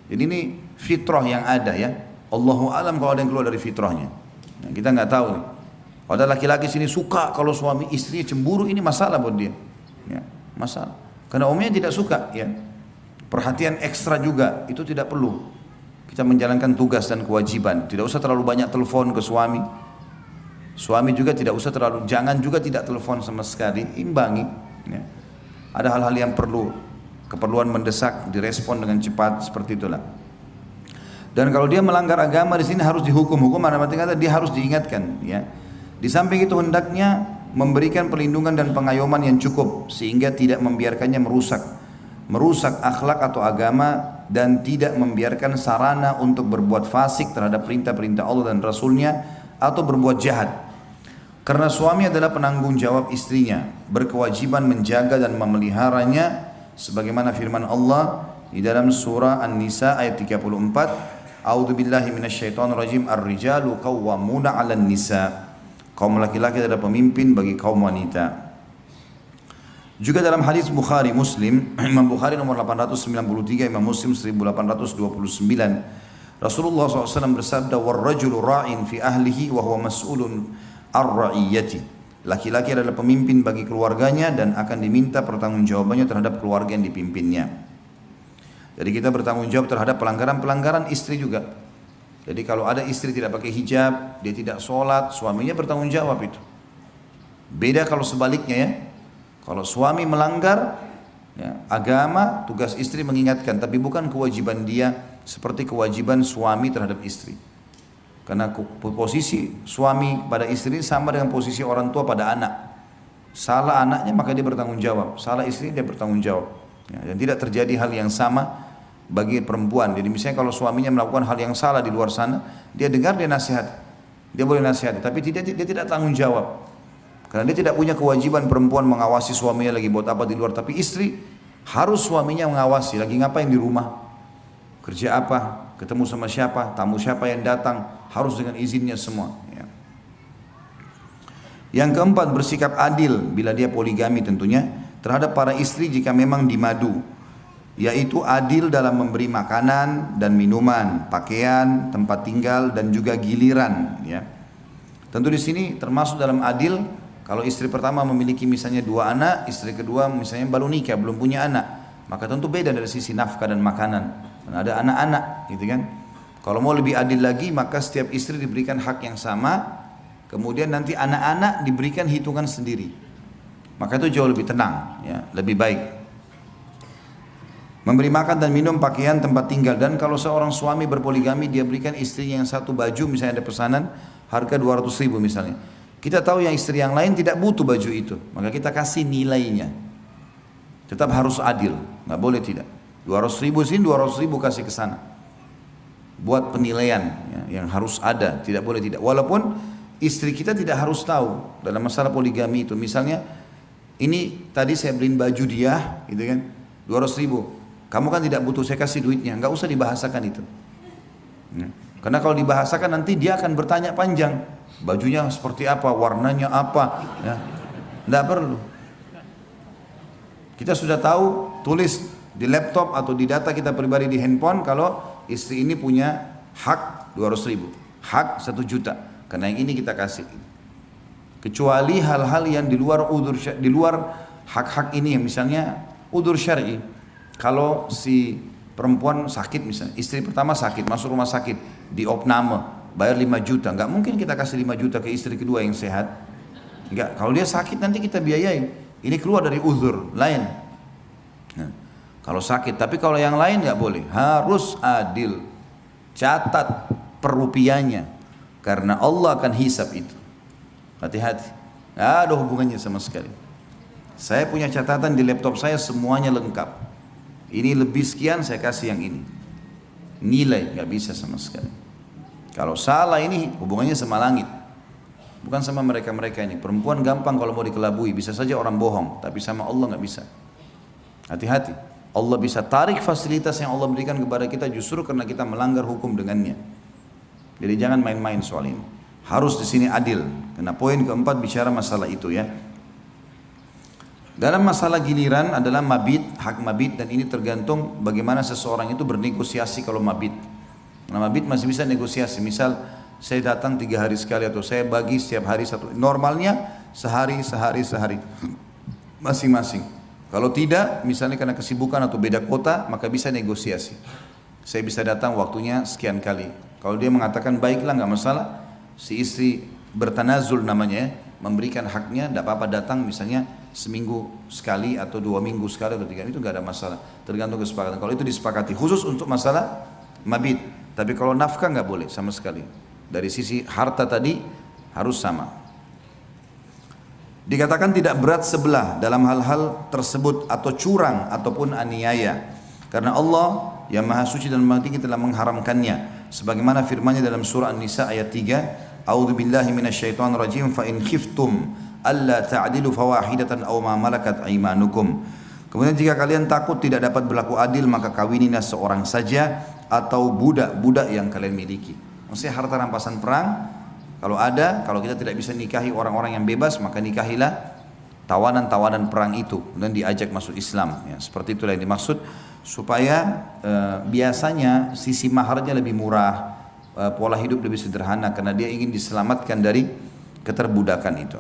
Jadi ini fitrah yang ada ya. Allahu alam kalau ada yang keluar dari fitrahnya. Nah, kita enggak tahu nih. Kalau ada laki-laki sini suka kalau suami istrinya cemburu, ini masalah buat dia. Ya, masalah. Karena umumnya tidak suka, ya. Perhatian ekstra juga itu tidak perlu. Kita menjalankan tugas dan kewajiban. Tidak usah terlalu banyak telepon ke suami. Suami juga tidak usah terlalu, jangan juga tidak telepon sama sekali. Imbangi. Ya. Ada hal-hal yang perlu, keperluan mendesak, direspon dengan cepat seperti itulah. Dan kalau dia melanggar agama di sini harus dihukum. Hukum ada arti kata dia harus diingatkan. Ya. Di samping itu hendaknya memberikan perlindungan dan pengayoman yang cukup sehingga tidak membiarkannya merusak akhlak atau agama dan tidak membiarkan sarana untuk berbuat fasik terhadap perintah-perintah Allah dan Rasulnya atau berbuat jahat. Karena suami adalah penanggung jawab istrinya, berkewajiban menjaga dan memeliharanya sebagaimana firman Allah di dalam surah An-Nisa ayat 34, A'udzubillahi minasyaitonirrajim, ar-rijalu qawwamuna 'alan nisa. Kaum laki-laki adalah pemimpin bagi kaum wanita. Juga dalam hadis Bukhari Muslim, Imam Bukhari nomor 893, Imam Muslim 1829, Rasulullah SAW bersabda, "War-rajulu ra'in fi ahlihi wa huwa mas'ulun ar-ra'iyyati." Laki-laki adalah pemimpin bagi keluarganya dan akan diminta pertanggungjawabannya terhadap keluarga yang dipimpinnya. Jadi kita bertanggung jawab terhadap pelanggaran-pelanggaran istri juga. Jadi kalau ada istri tidak pakai hijab, dia tidak sholat, suaminya bertanggung jawab itu. Beda kalau sebaliknya ya. Kalau suami melanggar ya, agama, tugas istri mengingatkan, tapi bukan kewajiban dia seperti kewajiban suami terhadap istri. Karena posisi suami pada istri sama dengan posisi orang tua pada anak. Salah anaknya maka dia bertanggung jawab, salah istri dia bertanggung jawab. Ya, dan tidak terjadi hal yang sama bagi perempuan. Jadi misalnya kalau suaminya melakukan hal yang salah di luar sana, dia dengar, dia nasihat, dia boleh nasihat, tapi dia tidak tanggung jawab. Karena dia tidak punya kewajiban perempuan mengawasi suaminya lagi buat apa di luar. Tapi istri harus suaminya mengawasi, lagi ngapain di rumah, kerja apa, ketemu sama siapa, tamu siapa yang datang, harus dengan izinnya semua. Ya. Yang keempat, bersikap adil bila dia poligami tentunya terhadap para istri jika memang dimadu, yaitu adil dalam memberi makanan dan minuman, pakaian, tempat tinggal dan juga giliran, ya. Tentu di sini termasuk dalam adil kalau istri pertama memiliki misalnya 2 anak, istri kedua misalnya baru nikah, belum punya anak, maka tentu beda dari sisi nafkah dan makanan. Dan ada anak-anak, gitu kan. Kalau mau lebih adil lagi, maka setiap istri diberikan hak yang sama. Kemudian nanti anak-anak diberikan hitungan sendiri. Maka itu jauh lebih tenang, ya, lebih baik. Memberi makan dan minum, pakaian, tempat tinggal. Dan kalau seorang suami berpoligami, dia berikan istrinya yang satu baju, misalnya ada pesanan harga 200.000 misalnya. Kita tahu yang istri yang lain tidak butuh baju itu, maka kita kasih nilainya. Tetap harus adil, nggak boleh tidak. 200.000 sini, 200.000 kasih ke sana. Buat penilaian, ya, yang harus ada, tidak boleh tidak. Walaupun istri kita tidak harus tahu dalam masalah poligami itu. Misalnya ini tadi saya beliin baju dia, gitu kan, 200.000. Kamu kan tidak butuh, saya kasih duitnya. Nggak usah dibahasakan itu. Ya. Karena kalau dibahasakan nanti dia akan bertanya panjang. Bajunya seperti apa, warnanya apa, ya. Nggak perlu. Kita sudah tahu, tulis di laptop atau di data kita pribadi di handphone kalau istri ini punya hak 200.000, hak 1 juta. Karena yang ini kita kasih. Kecuali hal-hal yang di luar hak-hak ini, yang misalnya udzur syar'i. Kalau si perempuan sakit misalnya, istri pertama sakit, masuk rumah sakit, diopname, bayar 5 juta. Enggak mungkin kita kasih 5 juta ke istri kedua yang sehat. Enggak, kalau dia sakit nanti kita biayai. Ini keluar dari udzur lain. Nah, kalau sakit, tapi kalau yang lain enggak boleh. Harus adil. Catat per rupiahnya. Karena Allah akan hisab itu. Hati-hati. Nggak ada hubungannya sama sekali. Saya punya catatan di laptop saya, semuanya lengkap. Ini lebih sekian, saya kasih yang ini. Nilai, nggak bisa sama sekali. Kalau salah ini hubungannya sama langit. Bukan sama mereka-mereka ini. Perempuan gampang kalau mau dikelabui, bisa saja orang bohong. Tapi sama Allah nggak bisa. Hati-hati. Allah bisa tarik fasilitas yang Allah berikan kepada kita justru karena kita melanggar hukum dengannya. Jadi jangan main-main soal ini. Harus di sini adil. Karena poin keempat bicara masalah itu, ya. Dalam masalah giliran adalah mabit, hak mabit, dan ini tergantung bagaimana seseorang itu bernegosiasi kalau mabit. Nah, mabit masih bisa negosiasi. Misal saya datang 3 hari sekali atau saya bagi setiap hari satu. Normalnya sehari masing-masing. Kalau tidak, misalnya karena kesibukan atau beda kota, maka bisa negosiasi. Saya bisa datang waktunya sekian kali. Kalau dia mengatakan baiklah nggak masalah, si istri bertanazul namanya, ya, memberikan haknya, tidak apa-apa datang misalnya seminggu sekali atau 2 minggu sekali atau 3, itu nggak ada masalah. Tergantung kesepakatan. Kalau itu disepakati khusus untuk masalah mabit. Tapi kalau nafkah nggak boleh sama sekali. Dari sisi harta tadi harus sama. Dikatakan tidak berat sebelah dalam hal-hal tersebut atau curang ataupun aniaya. Karena Allah yang Maha Suci dan Maha Tinggi telah mengharamkannya. Sebagaimana firman-Nya dalam surah An-Nisa ayat 3, A'udzu billahi minasyaitonir rajim, fa in khiftum alla ta'dilu fawahidatan aw ma malakat aymanukum. Kemudian jika kalian takut tidak dapat berlaku adil, maka kawinilah seorang saja atau budak-budak yang kalian miliki. Maksudnya harta rampasan perang kalau ada, kalau kita tidak bisa nikahi orang-orang yang bebas, maka nikahilah tawanan-tawanan perang itu dan diajak masuk Islam, ya. Seperti itulah yang dimaksud, supaya biasanya sisi maharnya lebih murah, pola hidup lebih sederhana karena dia ingin diselamatkan dari keterbudakan itu.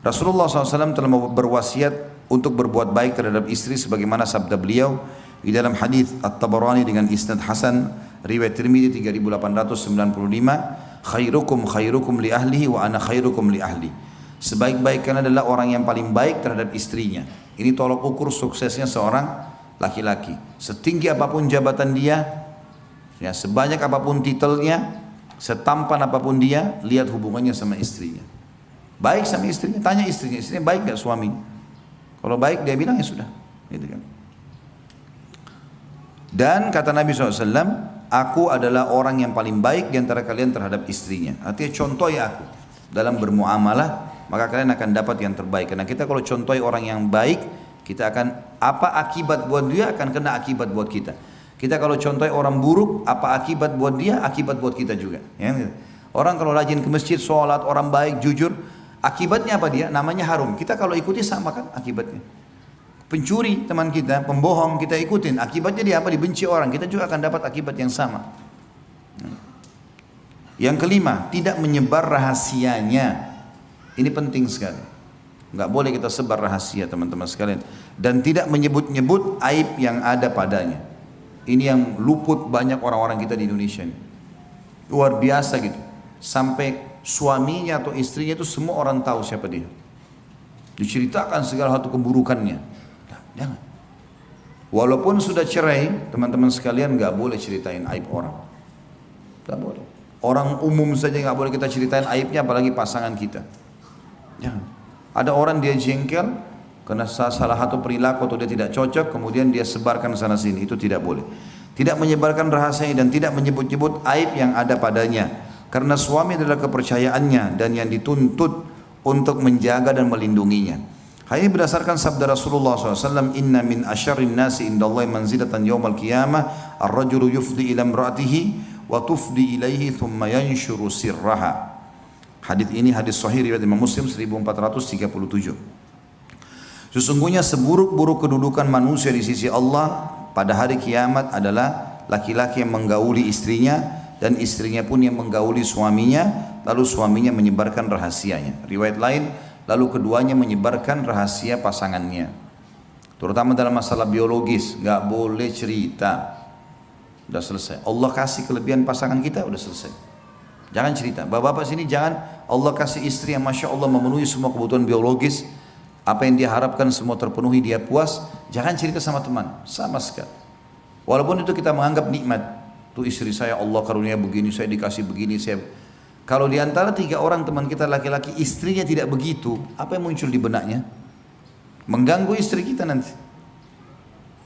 Rasulullah SAW telah berwasiat untuk berbuat baik terhadap istri sebagaimana sabda beliau di dalam hadis At-Tabarani dengan isnad hasan riwayat Tirmidzi 3895, khairukum li ahlihi wa ana khairukum li ahli. Sebaik-baik kalian adalah orang yang paling baik terhadap istrinya. Ini tolok ukur suksesnya seorang laki-laki. Setinggi apapun jabatan dia, ya, sebanyak apapun titelnya, setampan apapun dia, lihat hubungannya sama istrinya. Baik sama istrinya, tanya istrinya baik gak suami? Kalau baik dia bilang ya sudah, gitu kan. Dan kata Nabi SAW, aku adalah orang yang paling baik di antara kalian terhadap istrinya. Artinya contohi aku dalam bermuamalah, maka kalian akan dapat yang terbaik. Karena kita kalau contohi orang yang baik, kita akan, apa akibat buat dia akan kena akibat buat kita. Kita kalau contohi orang buruk, apa akibat buat dia, akibat buat kita juga, ya. Orang kalau rajin ke masjid, sholat, orang baik, jujur, Akibatnya apa dia? Namanya harum. Kita kalau ikuti sama kan akibatnya. Pencuri teman kita, pembohong kita ikutin. Akibatnya dia apa? Dibenci orang. Kita juga akan dapat akibat yang sama. Yang kelima, tidak menyebar rahasianya. Ini penting sekali. Nggak boleh kita sebar rahasia teman-teman sekalian. Dan tidak menyebut-nyebut aib yang ada padanya. Ini yang luput banyak orang-orang kita di Indonesia ini. Luar biasa gitu. Sampai suaminya atau istrinya itu semua orang tahu siapa dia. Diceritakan segala satu keburukannya. Nah, jangan. Walaupun sudah cerai, teman-teman sekalian nggak boleh ceritain aib orang. Nggak boleh. Orang umum saja nggak boleh kita ceritain aibnya, apalagi pasangan kita. Jangan. Ada orang dia jengkel karena salah satu perilaku atau dia tidak cocok, kemudian dia sebarkan sana sini. Itu tidak boleh. Tidak menyebarkan rahasianya dan tidak menyebut-nyebut aib yang ada padanya. Karena suami adalah kepercayaannya dan yang dituntut untuk menjaga dan melindunginya. Hal ini berdasarkan sabda Rasulullah SAW, Inna min asyarrin nasi indallahi manzilatan yawmal qiyamah ar-rajulu yufdi ila imra'atihi wa tufdi ilaihi thumma yanshuru sirraha. Hadis ini hadis sahih riwayat Imam Muslim 1437. Sesungguhnya seburuk-buruk kedudukan manusia di sisi Allah pada hari kiamat adalah laki-laki yang menggauli istrinya dan istrinya pun yang menggauli suaminya, lalu suaminya menyebarkan rahasianya. Riwayat lain, lalu keduanya menyebarkan rahasia pasangannya. Terutama dalam masalah biologis, nggak boleh cerita. Udah selesai. Allah kasih kelebihan pasangan kita, udah selesai. Jangan cerita. Bapak-bapak sini jangan, Allah kasih istri yang Masya Allah memenuhi semua kebutuhan biologis. Apa yang dia harapkan semua terpenuhi, dia puas. Jangan cerita sama teman, sama sekali. Walaupun itu kita menganggap nikmat. Tuh istri saya Allah karunia begini, saya dikasih begini. Kalau di antara 3 orang teman kita laki-laki, istrinya tidak begitu, apa yang muncul di benaknya? Mengganggu istri kita nanti.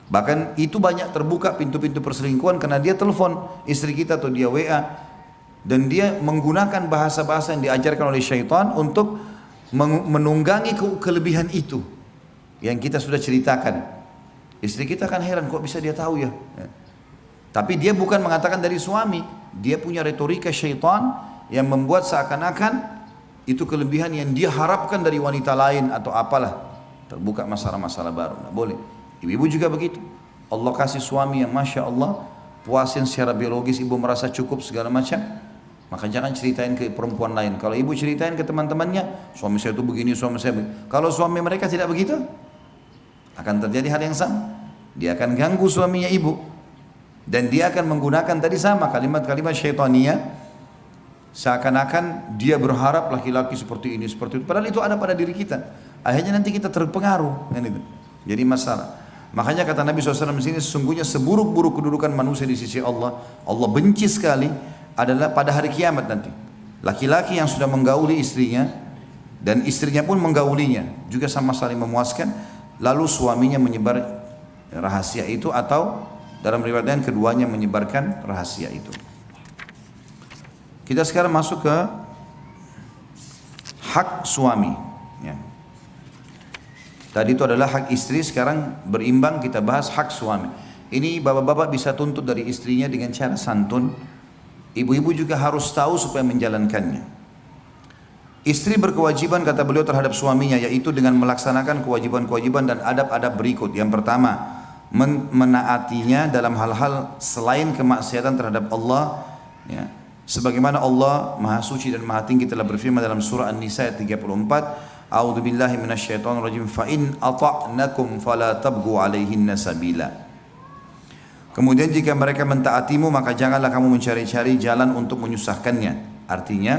Bahkan itu banyak terbuka pintu-pintu perselingkuhan karena dia telepon istri kita atau dia WA dan dia menggunakan bahasa-bahasa yang diajarkan oleh syaitan untuk menunggangi kelebihan itu yang kita sudah ceritakan. Istri kita kan heran, kok bisa dia tahu ya? Tapi dia bukan mengatakan dari suami, dia punya retorika syaitan yang membuat seakan-akan itu kelebihan yang dia harapkan dari wanita lain atau apalah. Terbuka masalah-masalah baru, nggak boleh. Ibu-ibu juga begitu. Allah kasih suami yang Masya Allah puasin secara biologis, ibu merasa cukup segala macam, maka jangan ceritain ke perempuan lain. Kalau ibu ceritain ke teman-temannya, suami saya itu begini, suami saya begini. Kalau suami mereka tidak begitu, akan terjadi hal yang sama. Dia akan ganggu suaminya ibu, dan dia akan menggunakan tadi sama kalimat-kalimat syaitania, seakan-akan dia berharap laki-laki seperti ini, seperti itu. Padahal itu ada pada diri kita. Akhirnya nanti kita terpengaruh, kan itu. Jadi masalah. Makanya kata Nabi SAW di sini, sesungguhnya seburuk-buruk kedudukan manusia di sisi Allah, Allah benci sekali adalah pada hari kiamat nanti. Laki-laki yang sudah menggauli istrinya dan istrinya pun menggaulinya, juga sama saling memuaskan, lalu suaminya menyebar rahasia itu atau dalam riwayat lain keduanya menyebarkan rahasia itu. Kita sekarang masuk ke hak suami. Ya. Tadi itu adalah hak istri, sekarang berimbang kita bahas hak suami. Ini bapak-bapak bisa tuntut dari istrinya dengan cara santun. Ibu-ibu juga harus tahu supaya menjalankannya. Istri berkewajiban kata beliau terhadap suaminya, yaitu dengan melaksanakan kewajiban-kewajiban dan adab-adab berikut. Yang pertama, menaatinya dalam hal-hal selain kemaksiatan terhadap Allah. Ya. Sebagaimana Allah Maha Suci dan Maha Tinggi telah berfirman dalam surah An-Nisa ayat 34, A'udzu billahi minasyaitonir rajim, fa in ata'nakum fala tabghu 'alaihinna sabila. Kemudian jika mereka mentaatimu maka janganlah kamu mencari-cari jalan untuk menyusahkannya. Artinya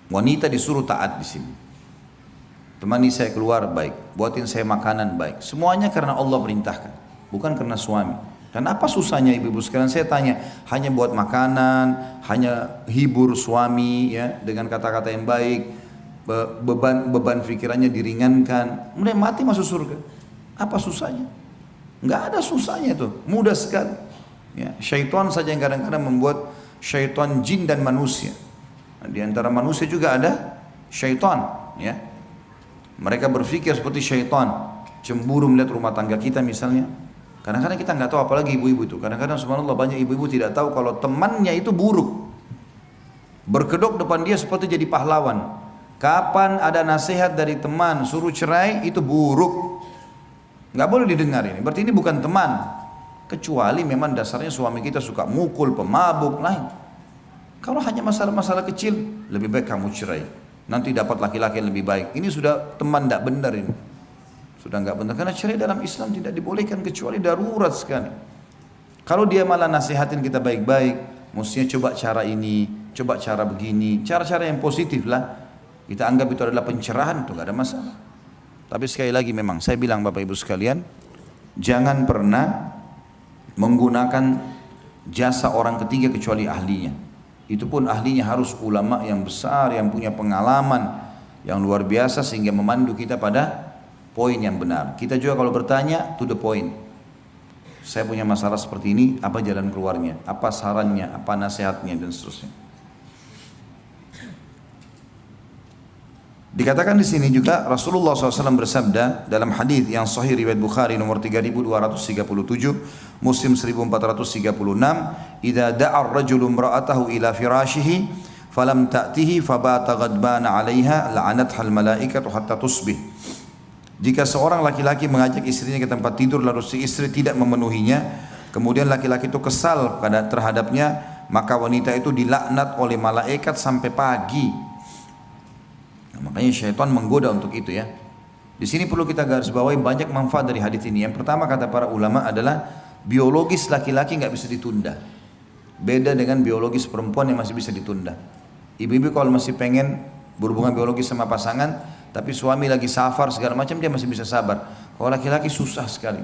wanita disuruh taat di sini. Temani saya keluar baik, buatin saya makanan baik. Semuanya karena Allah perintahkan, bukan karena suami. Dan apa susahnya ibu-ibu sekalian, saya tanya, hanya buat makanan, hanya hibur suami ya dengan kata-kata yang baik. Beban pikirannya diringankan, kemudian mati masuk surga. Apa susahnya? Enggak ada susahnya itu, mudah sekali. Ya, syaitan saja yang kadang-kadang membuat syaitan jin dan manusia. Nah, di antara manusia juga ada syaitan. Ya, mereka berpikir seperti syaitan, cemburu melihat rumah tangga kita misalnya. Kadang-kadang kita nggak tahu, apalagi ibu-ibu itu. Kadang-kadang subhanallah banyak ibu-ibu tidak tahu kalau temannya itu buruk. Berkedok depan dia seperti jadi pahlawan. Kapan ada nasihat dari teman suruh cerai, itu buruk. Nggak boleh didengar ini. Berarti ini bukan teman. Kecuali memang dasarnya suami kita suka mukul, pemabuk, lain. Kalau hanya masalah-masalah kecil, lebih baik kamu cerai. Nanti dapat laki-laki yang lebih baik. Ini sudah teman tidak benar ini. Sudah nggak benar. Karena cerai dalam Islam tidak dibolehkan kecuali darurat sekali. Kalau dia malah nasihatin kita baik-baik, mestinya coba cara ini, coba cara begini, cara-cara yang positif lah. Kita anggap itu adalah pencerahan, itu nggak ada masalah. Tapi sekali lagi memang saya bilang Bapak Ibu sekalian, jangan pernah menggunakan jasa orang ketiga kecuali ahlinya. Itu pun ahlinya harus ulama yang besar, yang punya pengalaman yang luar biasa sehingga memandu kita pada poin yang benar. Kita juga kalau bertanya to the point. Saya punya masalah seperti ini, apa jalan keluarnya, apa sarannya, apa nasihatnya dan seterusnya. Dikatakan di sini juga Rasulullah SAW bersabda dalam hadis yang sahih riwayat Bukhari nomor 3237, Muslim 1436, "Idza da'a ar-rajulu imra'atahu ila firashihi falam ta'tihi fabata ghadbana 'alaiha la'anatha al-malaikatu hatta tusbih." Jika seorang laki-laki mengajak istrinya ke tempat tidur lalu si istri tidak memenuhinya, kemudian laki-laki itu kesal terhadapnya, maka wanita itu dilaknat oleh malaikat sampai pagi. Nah, makanya syaitan menggoda untuk itu ya. Di sini perlu kita garis bawahi banyak manfaat dari hadis ini. Yang pertama kata para ulama adalah biologis laki-laki nggak bisa ditunda. Beda dengan biologis perempuan yang masih bisa ditunda. Ibu-ibu kalau masih pengen berhubungan biologis sama pasangan, tapi suami lagi safar segala macam, dia masih bisa sabar. Kalau laki-laki susah sekali,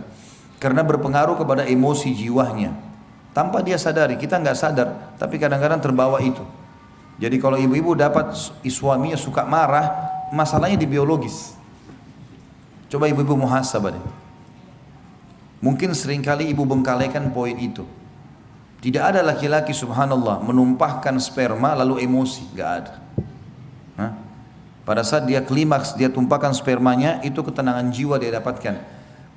karena berpengaruh kepada emosi jiwanya. Tanpa dia sadari, kita nggak sadar, tapi kadang-kadang terbawa itu. Jadi kalau ibu-ibu dapat suaminya suka marah, masalahnya di biologis. Coba ibu-ibu muhasabah deh. Mungkin seringkali ibu bengkalikan poin itu. Tidak ada laki-laki subhanallah menumpahkan sperma lalu emosi, nggak ada. Hah? Pada saat dia klimaks, dia tumpahkan spermanya, itu ketenangan jiwa dia dapatkan.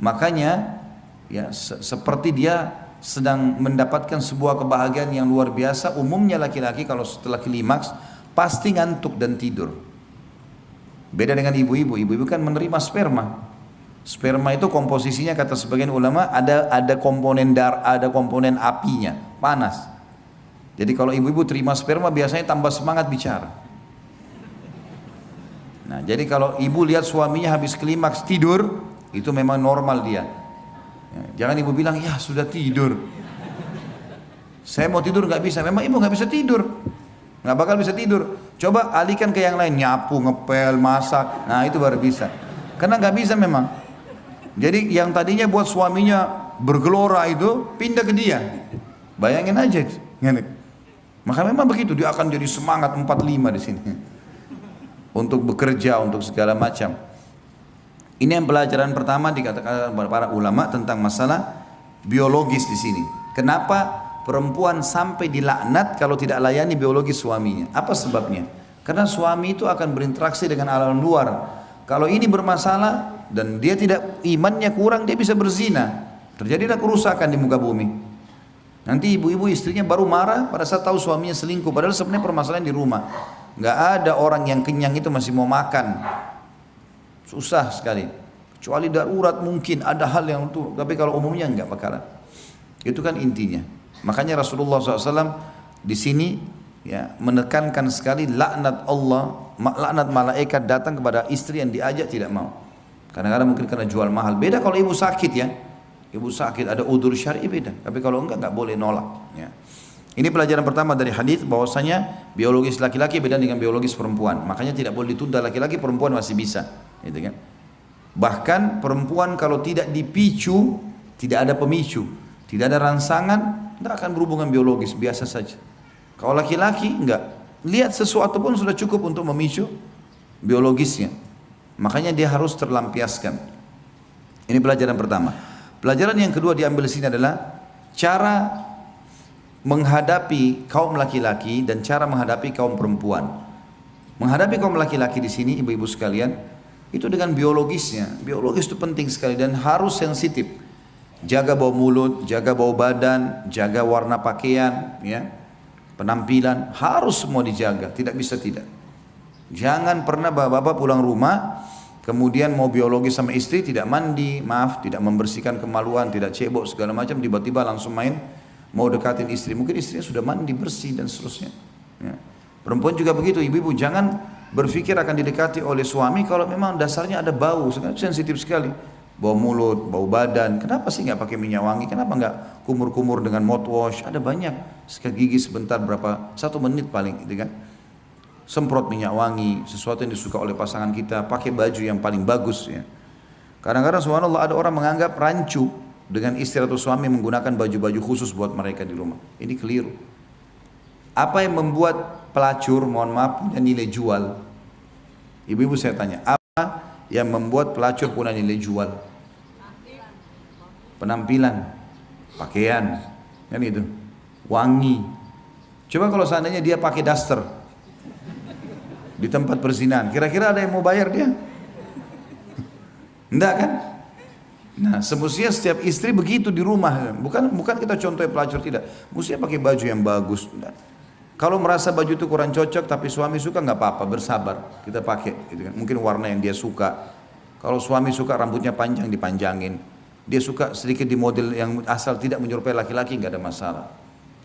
Makanya ya seperti dia sedang mendapatkan sebuah kebahagiaan yang luar biasa. Umumnya laki-laki kalau setelah klimaks pasti ngantuk dan tidur. Beda dengan ibu-ibu. Ibu-ibu kan menerima sperma. Sperma itu komposisinya kata sebagian ulama ada komponen ada komponen apinya, panas. Jadi kalau ibu-ibu terima sperma biasanya tambah semangat bicara. Nah, jadi kalau ibu lihat suaminya habis klimaks tidur, itu memang normal dia. Ya, jangan ibu bilang, ya sudah tidur. Saya mau tidur nggak bisa. Memang ibu nggak bisa tidur, nggak bakal bisa tidur. Coba alihkan ke yang lain, nyapu, ngepel, masak. Nah itu baru bisa. Karena nggak bisa memang. Jadi yang tadinya buat suaminya bergelora itu pindah ke dia. Bayangin aja. Maka memang begitu, dia akan jadi semangat 45 di sini. Untuk bekerja, untuk segala macam. Ini yang pelajaran pertama dikatakan para ulama tentang masalah biologis di sini. Kenapa perempuan sampai dilaknat kalau tidak layani biologis suaminya? Apa sebabnya? Karena suami itu akan berinteraksi dengan alam luar. Kalau ini bermasalah dan dia tidak, imannya kurang, dia bisa berzina. Terjadilah kerusakan di muka bumi. Nanti ibu-ibu istrinya baru marah pada saat tahu suaminya selingkuh. Padahal sebenarnya permasalahan di rumah. Nggak ada orang yang kenyang itu masih mau makan. Susah sekali. Kecuali darurat mungkin ada hal yang itu. Tapi kalau umumnya nggak bakalan. Itu kan intinya. Makanya Rasulullah SAW di sini ya menekankan sekali laknat Allah, laknat malaikat datang kepada istri yang diajak tidak mau. Kadang-kadang mungkin karena jual mahal. Beda kalau ibu sakit ya. Ibu sakit ada udzur syar'i beda. Tapi kalau enggak boleh nolak. Ya. Ini pelajaran pertama dari hadis bahwasanya biologis laki-laki beda dengan biologis perempuan. Makanya tidak boleh ditunda laki-laki, perempuan masih bisa, gitu kan? Bahkan perempuan kalau tidak dipicu, tidak ada pemicu, tidak ada rangsangan, tidak akan berhubungan biologis, biasa saja. Kalau laki-laki enggak, lihat sesuatu pun sudah cukup untuk memicu biologisnya. Makanya dia harus terlampiaskan. Ini pelajaran pertama. Pelajaran yang kedua diambil di sini adalah cara menghadapi kaum laki-laki dan cara menghadapi kaum perempuan. Menghadapi kaum laki-laki di sini, ibu-ibu sekalian, itu dengan biologisnya. Biologis itu penting sekali dan harus sensitif. Jaga bau mulut, jaga bau badan, jaga warna pakaian, ya, penampilan, harus semua dijaga. Tidak bisa tidak. Jangan pernah bapak-bapak pulang rumah, kemudian mau biologi sama istri, tidak mandi, maaf, tidak membersihkan kemaluan, tidak cebok segala macam, tiba-tiba langsung main, mau dekatin istri. Mungkin istrinya sudah mandi, bersih dan seterusnya. Ya. Perempuan juga begitu, ibu-ibu jangan berpikir akan didekati oleh suami kalau memang dasarnya ada bau, sekarang sensitif sekali. Bau mulut, bau badan, kenapa sih nggak pakai minyak wangi, kenapa nggak kumur-kumur dengan mouthwash, ada banyak, sikat gigi sebentar berapa, 1 menit paling gitu kan. Semprot minyak wangi, sesuatu yang disuka oleh pasangan kita, pakai baju yang paling bagus ya. Kadang-kadang subhanallah ada orang menganggap rancu dengan istri atau suami menggunakan baju-baju khusus buat mereka di rumah. Ini keliru. Apa yang membuat pelacur, mohon maaf, punya nilai jual? Ibu-ibu saya tanya, apa yang membuat pelacur punya nilai jual? Penampilan, pakaian, kan itu, wangi. Coba kalau seandainya dia pakai daster di tempat perzinahan, kira-kira ada yang mau bayar dia? Enggak kan? Nah, semestinya setiap istri begitu di rumah, bukan kita contoh pelacur, tidak. Mestinya pakai baju yang bagus. Nah, kalau merasa baju itu kurang cocok tapi suami suka, nggak apa-apa, bersabar, kita pakai. Gitu kan. Mungkin warna yang dia suka. Kalau suami suka rambutnya panjang, dipanjangin. Dia suka sedikit di model yang asal tidak menyerupai laki-laki, nggak ada masalah.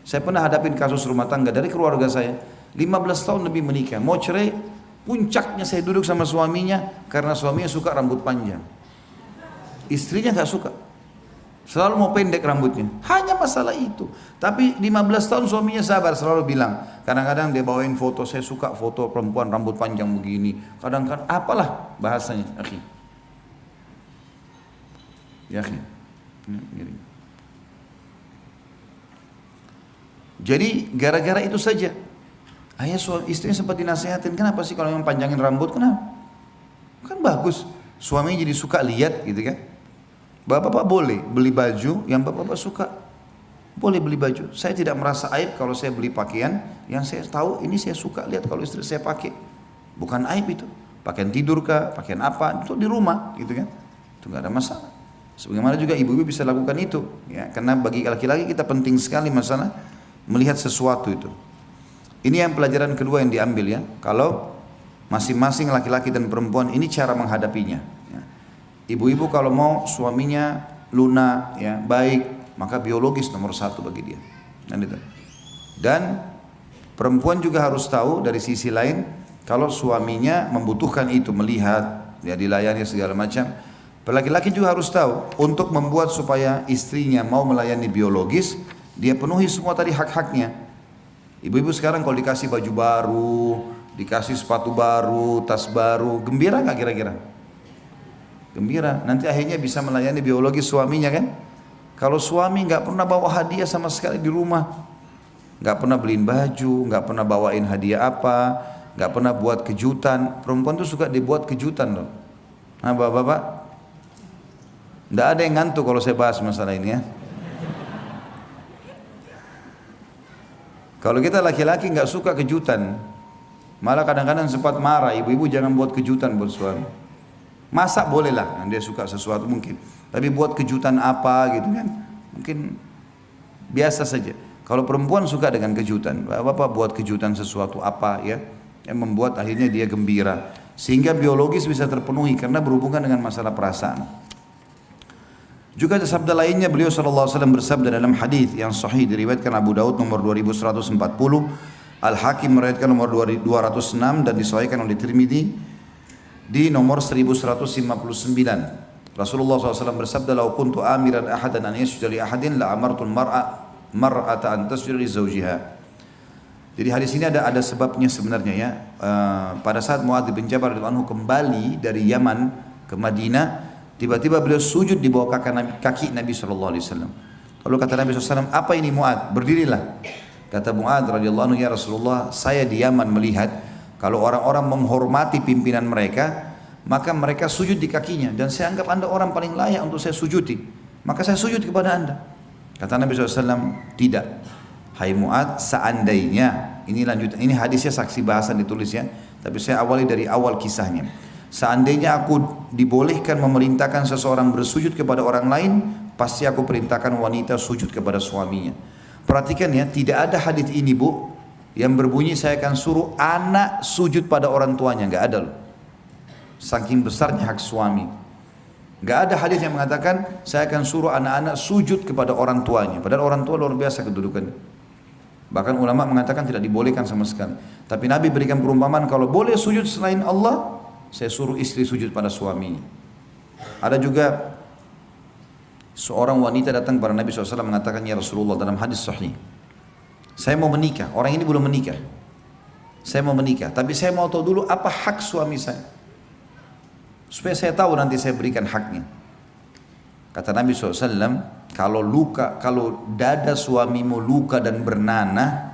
Saya pernah hadapin kasus rumah tangga dari keluarga saya. 15 tahun lebih menikah, mau cerai, puncaknya saya duduk sama suaminya karena suaminya suka rambut panjang, istrinya nggak suka, selalu mau pendek rambutnya, hanya masalah itu. Tapi 15 tahun suaminya sabar, selalu bilang, kadang-kadang dia bawain foto, saya suka foto perempuan rambut panjang begini, kadang-kadang apalah bahasanya, akhi, ya akhi. Jadi gara-gara itu saja. Ayah suami istrinya sempat dinasehatin, kenapa sih kalau yang panjangin rambut, kenapa? Kan bagus, suaminya jadi suka lihat gitu kan. Bapak-bapak boleh beli baju yang bapak-bapak suka, boleh beli baju. Saya tidak merasa aib kalau saya beli pakaian yang saya tahu ini saya suka lihat kalau istri saya pakai. Bukan aib itu, pakaian tidur kah, pakaian apa, itu di rumah gitu kan. Itu nggak ada masalah. Sebagaimana juga ibu-ibu bisa lakukan itu, ya. Karena bagi laki-laki kita penting sekali masalah melihat sesuatu itu. Ini yang pelajaran kedua yang diambil ya. Kalau masing-masing laki-laki dan perempuan ini cara menghadapinya. Ya. Ibu-ibu kalau mau suaminya lunak, ya baik, maka biologis nomor 1 bagi dia. Dan perempuan juga harus tahu dari sisi lain kalau suaminya membutuhkan itu, melihat, ya dilayani segala macam. Laki-laki juga harus tahu untuk membuat supaya istrinya mau melayani biologis, dia penuhi semua tadi hak-haknya. Ibu-ibu sekarang kalau dikasih baju baru, dikasih sepatu baru, tas baru, gembira nggak kira-kira? Gembira. Nanti akhirnya bisa melayani biologis suaminya kan? Kalau suami nggak pernah bawa hadiah sama sekali di rumah, nggak pernah beliin baju, nggak pernah bawain hadiah apa, nggak pernah buat kejutan. Perempuan tuh suka dibuat kejutan loh. Nah bapak-bapak, nggak ada yang ngantuk kalau saya bahas masalah ini ya. Kalau kita laki-laki nggak suka kejutan, malah kadang-kadang sempat marah, ibu-ibu jangan buat kejutan buat suami. Masak boleh lah, dia suka sesuatu mungkin, tapi buat kejutan apa gitu kan, mungkin biasa saja. Kalau perempuan suka dengan kejutan, bapak buat kejutan sesuatu apa ya, yang membuat akhirnya dia gembira, sehingga biologis bisa terpenuhi karena berhubungan dengan masalah perasaan. Juga ada sabda lainnya, beliau SAW bersabda dalam hadis yang sahih diriwayatkan Abu Daud nomor 2140, Al-Hakim meriwayatkan nomor 206 dan disahihkan oleh Tirmidzi di nomor 1159. Rasulullah SAW bersabda, "Lau kuntu amiran ahadan an yasjuda li ahadin la amartul mar'ata an tasjuda li zawjiha." Jadi hadis ini ada sebabnya sebenarnya ya. Pada saat Muadz bin Jabal radhiyallahu anhu kembali dari Yaman ke Madinah, tiba-tiba beliau sujud di bawah kaki Nabi SAW. Lalu kata Nabi SAW, apa ini Muadz? Berdirilah. Kata Muadz radhiyallahu anhu, ya Rasulullah, saya di Yaman melihat kalau orang-orang menghormati pimpinan mereka, maka mereka sujud di kakinya. Dan saya anggap anda orang paling layak untuk saya sujudi. Maka saya sujud kepada anda. Kata Nabi SAW, tidak. Hai Muadz, seandainya, ini lanjutan, ini hadisnya saksi bahasan ditulisnya, tapi saya awali dari awal kisahnya. Seandainya aku dibolehkan memerintahkan seseorang bersujud kepada orang lain, pasti aku perintahkan wanita sujud kepada suaminya. Perhatikan ya, tidak ada hadis ini bu, yang berbunyi saya akan suruh anak sujud pada orang tuanya. Nggak ada loh. Saking besarnya hak suami. Nggak ada hadis yang mengatakan saya akan suruh anak-anak sujud kepada orang tuanya. Padahal orang tua luar biasa kedudukannya. Bahkan ulama mengatakan tidak dibolehkan sama sekali. Tapi Nabi berikan perumpamaan kalau boleh sujud selain Allah, saya suruh istri sujud pada suaminya. Ada juga seorang wanita datang kepada Nabi SAW mengatakan, ya Rasulullah, dalam hadis sahih, saya mau menikah. Orang ini belum menikah. Saya mau menikah, tapi saya mau tahu dulu apa hak suami saya, supaya saya tahu nanti saya berikan haknya. Kata Nabi SAW, kalau dada suamimu luka dan bernanah,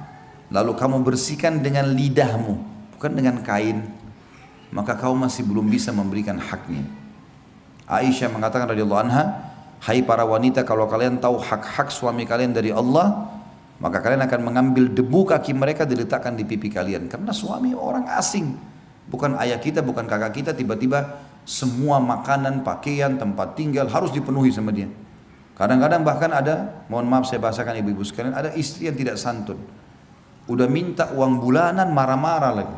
lalu kamu bersihkan dengan lidahmu, bukan dengan kain, maka kau masih belum bisa memberikan haknya. Aisyah mengatakan radhiyallahu anha, hai para wanita, kalau kalian tahu hak-hak suami kalian dari Allah, maka kalian akan mengambil debu kaki mereka diletakkan di pipi kalian. Karena suami orang asing, bukan ayah kita, bukan kakak kita, tiba-tiba semua makanan, pakaian, tempat tinggal harus dipenuhi sama dia. Kadang-kadang bahkan ada, mohon maaf saya bahasakan ibu-ibu sekalian, ada istri yang tidak santun, udah minta uang bulanan marah-marah lagi.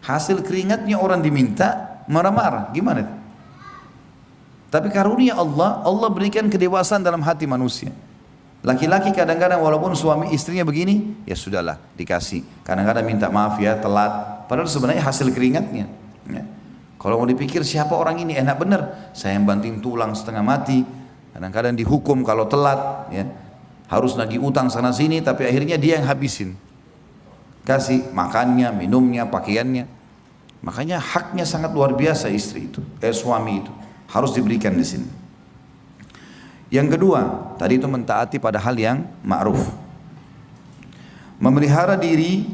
Hasil keringatnya orang diminta marah-marah, gimana itu? Tapi karunia Allah, Allah berikan kedewasaan dalam hati manusia. Laki-laki kadang-kadang walaupun suami istrinya begini, ya sudahlah dikasih. Kadang-kadang minta maaf ya, telat, padahal sebenarnya hasil keringatnya. Ya. Kalau mau dipikir siapa orang ini, enak bener, saya yang banting tulang setengah mati. Kadang-kadang dihukum kalau telat, ya, harus nagih utang sana sini, tapi akhirnya dia yang habisin, kasih makannya, minumnya, pakaiannya. Makanya haknya sangat luar biasa istri itu, suami itu harus diberikan di sini. Yang kedua, tadi itu mentaati pada hal yang ma'ruf, memelihara diri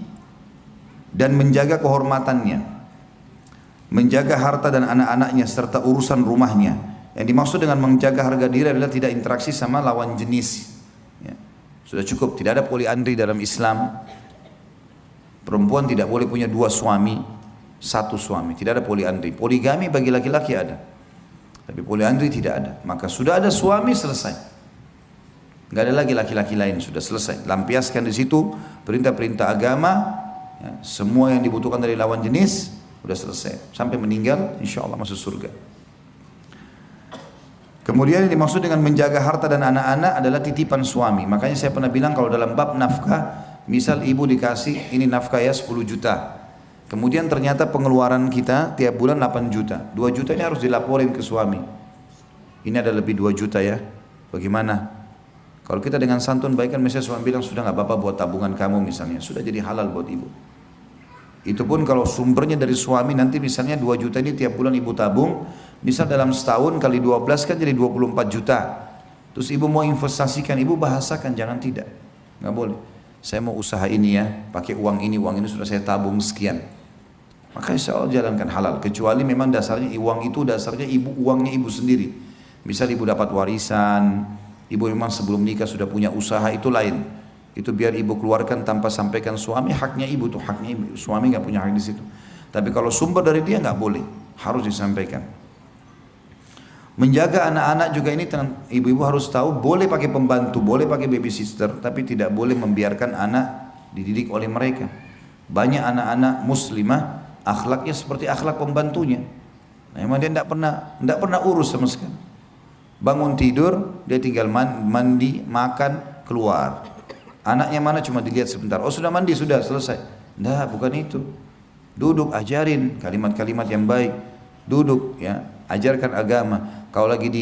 dan menjaga kehormatannya, menjaga harta dan anak-anaknya serta urusan rumahnya. Yang dimaksud dengan menjaga harga diri adalah tidak interaksi sama lawan jenis. Ya. Sudah cukup, tidak ada poliandri dalam Islam. Perempuan tidak boleh punya dua suami, satu suami. Tidak ada poliandri. Poligami bagi laki-laki ada, tapi poliandri tidak ada. Maka sudah ada suami, selesai. Nggak ada lagi laki-laki lain, sudah selesai. Lampiaskan di situ perintah-perintah agama, ya, semua yang dibutuhkan dari lawan jenis, sudah selesai. Sampai meninggal, insya Allah masuk surga. Kemudian yang dimaksud dengan menjaga harta dan anak-anak adalah titipan suami. Makanya saya pernah bilang kalau dalam bab nafkah, misal ibu dikasih ini nafkah ya 10 juta. Kemudian ternyata pengeluaran kita tiap bulan 8 juta. 2 juta ini harus dilaporin ke suami. Ini ada lebih 2 juta ya. Bagaimana? Kalau kita dengan santun baik kan, misalnya suami bilang sudah nggak apa-apa buat tabungan kamu misalnya, sudah jadi halal buat ibu. Itu pun kalau sumbernya dari suami, nanti misalnya 2 juta ini tiap bulan ibu tabung, misal dalam setahun kali 12 kan jadi 24 juta. Terus ibu mau investasikan, ibu bahasakan, jangan tidak. Nggak boleh. Saya mau usaha ini ya, pakai uang ini sudah saya tabung sekian. Maka insya Allah jalankan halal. Kecuali memang dasarnya uang itu dasarnya uangnya ibu sendiri. Misal ibu dapat warisan, ibu memang sebelum nikah sudah punya usaha, itu lain. Itu biar ibu keluarkan tanpa sampaikan suami, haknya ibu tuh, haknya ibu. Suami nggak punya hak di situ. Tapi kalau sumber dari dia nggak boleh, harus disampaikan. Menjaga anak-anak juga ini, ibu-ibu harus tahu, boleh pakai pembantu, boleh pakai babysitter, tapi tidak boleh membiarkan anak dididik oleh mereka. Banyak anak-anak muslimah akhlaknya seperti akhlak pembantunya. Nah, memang dia tidak pernah urus sama sekali. Bangun tidur, dia tinggal mandi, makan, keluar. Anaknya mana cuma dilihat sebentar. Oh sudah mandi, sudah selesai. Tidak, bukan itu. Duduk, ajarin kalimat-kalimat yang baik. Duduk, ya, ajarkan agama. Kalau lagi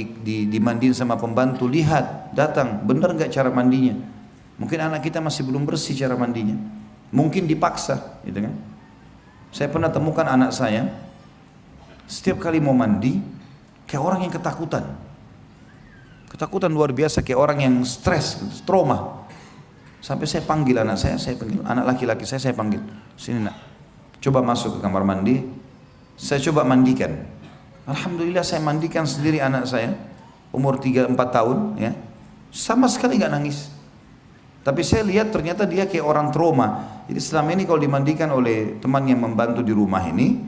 dimandiin sama pembantu, lihat, datang, benar nggak cara mandinya? Mungkin anak kita masih belum bersih cara mandinya. Mungkin dipaksa, gitu kan? Saya pernah temukan anak saya, setiap kali mau mandi, kayak orang yang ketakutan. Ketakutan luar biasa, kayak orang yang stres, trauma. Sampai saya panggil anak saya panggil anak laki-laki saya panggil, sini nak, coba masuk ke kamar mandi, saya coba mandikan. Alhamdulillah saya mandikan sendiri anak saya, umur 3-4 tahun, ya, sama sekali nggak nangis. Tapi saya lihat ternyata dia kayak orang trauma. Jadi selama ini kalau dimandikan oleh teman yang membantu di rumah ini,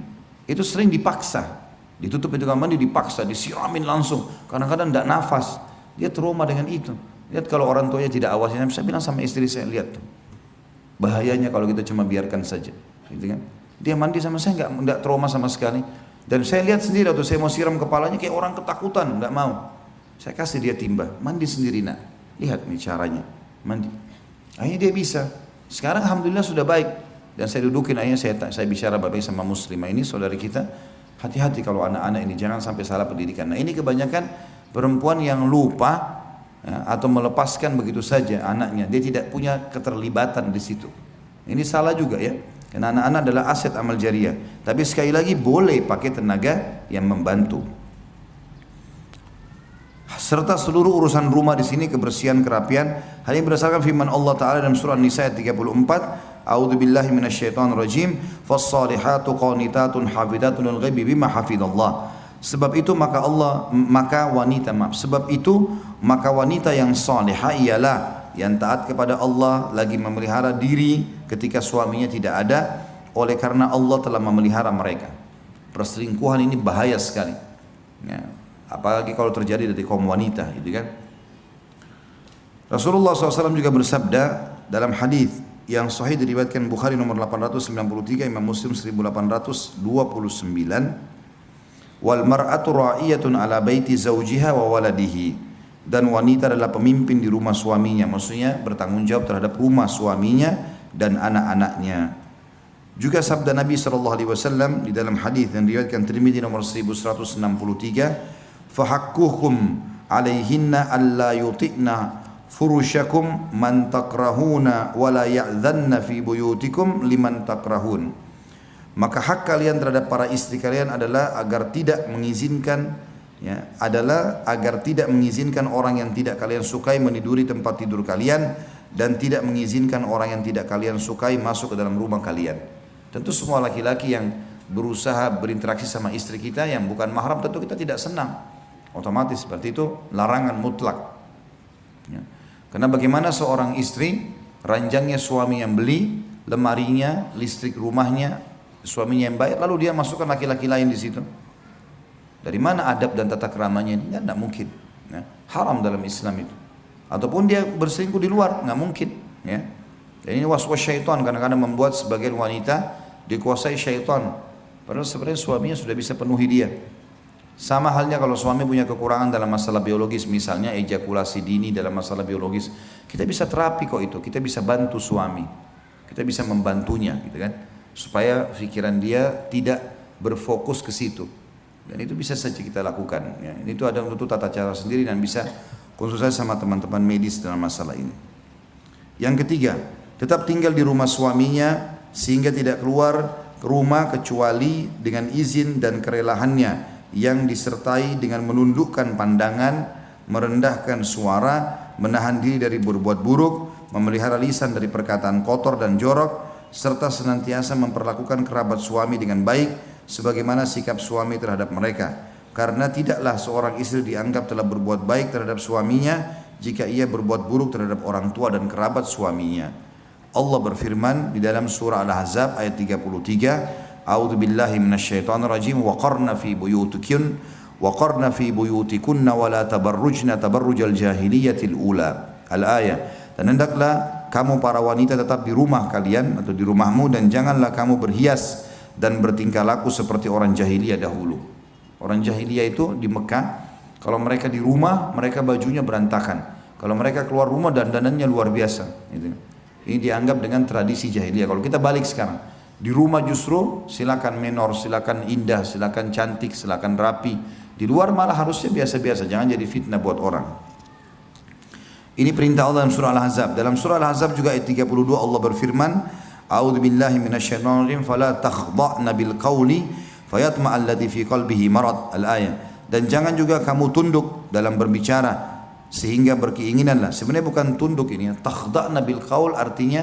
itu sering dipaksa, ditutup itu kamar mandi, dipaksa, disiramin langsung. Kadang-kadang tidak nafas, dia trauma dengan itu. Lihat kalau orang tuanya tidak awasin, saya bilang sama istri saya, lihat tuh. Bahayanya kalau kita cuma biarkan saja, gitu kan? Dia mandi sama saya nggak trauma sama sekali. Dan saya lihat sendiri waktu saya mau siram kepalanya kayak orang ketakutan, nggak mau. Saya kasih dia timba, mandi sendiri nak. Lihat nih caranya, mandi. Akhirnya dia bisa. Sekarang alhamdulillah sudah baik. Dan saya dudukin akhirnya saya bicara baik sama muslimah ini saudari kita. Hati-hati kalau anak-anak ini jangan sampai salah pendidikan. Nah ini kebanyakan perempuan yang lupa ya, atau melepaskan begitu saja anaknya. Dia tidak punya keterlibatan di situ. Ini salah juga ya. Karena anak-anak adalah aset amal jariah. Tapi sekali lagi boleh pakai tenaga yang membantu. Serta seluruh urusan rumah di sini kebersihan, kerapian. Hal ini berdasarkan firman Allah Taala dalam surah An-Nisa ayat 34. A'udzu billahi minasyaitonir rajim. Fas-salihatu qanitatun hafidatun lil ghaibi bima hafidallah. Sebab itu maka wanita yang salihah ialah yang taat kepada Allah lagi memelihara diri ketika suaminya tidak ada, oleh karena Allah telah memelihara mereka. Perselingkuhan ini bahaya sekali ya, apalagi kalau terjadi dari kaum wanita gitu kan. Rasulullah SAW juga bersabda dalam hadis yang sahih diriwayatkan Bukhari nomor 893, Imam Muslim 1829, wal mar'atu ra'iyatun ala baiti zawjiha wa waladihi. Dan wanita adalah pemimpin di rumah suaminya, maksudnya bertanggung jawab terhadap rumah suaminya dan anak-anaknya. Juga sabda Nabi SAW di dalam hadis yang diriwayatkan Tirmidzi nomor 1163, fahakkuhum alaihinna alla yuti'na furushakum man takrahuna wa la ya'dhanna fi buyutikum liman takrahun. Maka hak kalian terhadap para istri kalian adalah agar tidak mengizinkan orang yang tidak kalian sukai meniduri tempat tidur kalian, dan tidak mengizinkan orang yang tidak kalian sukai masuk ke dalam rumah kalian. Tentu semua laki-laki yang berusaha berinteraksi sama istri kita yang bukan mahram, tentu kita tidak senang. Otomatis seperti itu, larangan mutlak ya. Karena bagaimana seorang istri, ranjangnya suami yang beli, lemarinya, listrik rumahnya suaminya yang bayar, lalu dia masukkan laki-laki lain di situ. Dari mana adab dan tata keramanya ini? Tidak mungkin ya. Haram dalam Islam itu. Ataupun dia berselingkuh di luar, nggak mungkin ya. Dan ini waswas syaitan, kadang-kadang membuat sebagian wanita dikuasai syaitan, padahal sebenarnya suaminya sudah bisa penuhi dia. Sama halnya kalau suami punya kekurangan dalam masalah biologis, misalnya ejakulasi dini dalam masalah biologis, kita bisa terapi kok itu, kita bisa bantu suami, kita bisa membantunya gitu kan, supaya pikiran dia tidak berfokus ke situ. Dan itu bisa saja kita lakukan ya. Itu ada untuk tata cara sendiri dan bisa konsultasi sama teman-teman medis dalam masalah ini. Yang ketiga, tetap tinggal di rumah suaminya sehingga tidak keluar ke rumah kecuali dengan izin dan kerelaannya, yang disertai dengan menundukkan pandangan, merendahkan suara, menahan diri dari berbuat buruk, memelihara lisan dari perkataan kotor dan jorok, serta senantiasa memperlakukan kerabat suami dengan baik sebagaimana sikap suami terhadap mereka. Karena tidaklah seorang istri dianggap telah berbuat baik terhadap suaminya jika ia berbuat buruk terhadap orang tua dan kerabat suaminya. Allah berfirman di dalam surah Al-Ahzab ayat 33, A'udzu billahi minasyaitonir rajim, wa qarna fi buyutikunna wa la tabarrujna tabarrujal jahiliyatil ula. Al-ayah. Dan hendaklah kamu para wanita tetap di rumah kalian atau di rumahmu, dan janganlah kamu berhias dan bertingkah laku seperti orang jahiliyah dahulu. Orang jahiliyah itu di Mekah, kalau mereka di rumah, mereka bajunya berantakan. Kalau mereka keluar rumah, dandanannya luar biasa. Ini dianggap dengan tradisi jahiliyah. Kalau kita balik sekarang, di rumah justru silakan menor, silakan indah, silakan cantik, silakan rapi. Di luar malah harusnya biasa-biasa, jangan jadi fitnah buat orang. Ini perintah Allah dalam surah Al-Ahzab. Dalam surah Al-Ahzab juga ayat 32 Allah berfirman, A'udzu billahi minasyaitonir rajim, fala takhda'na bil qawli fayatma'al ladzi fi qalbihi marad. Al-ayah. Dan jangan juga kamu tunduk dalam berbicara sehingga berkeinginanlah. Sebenarnya bukan tunduk ini, takhda'na bil qaul artinya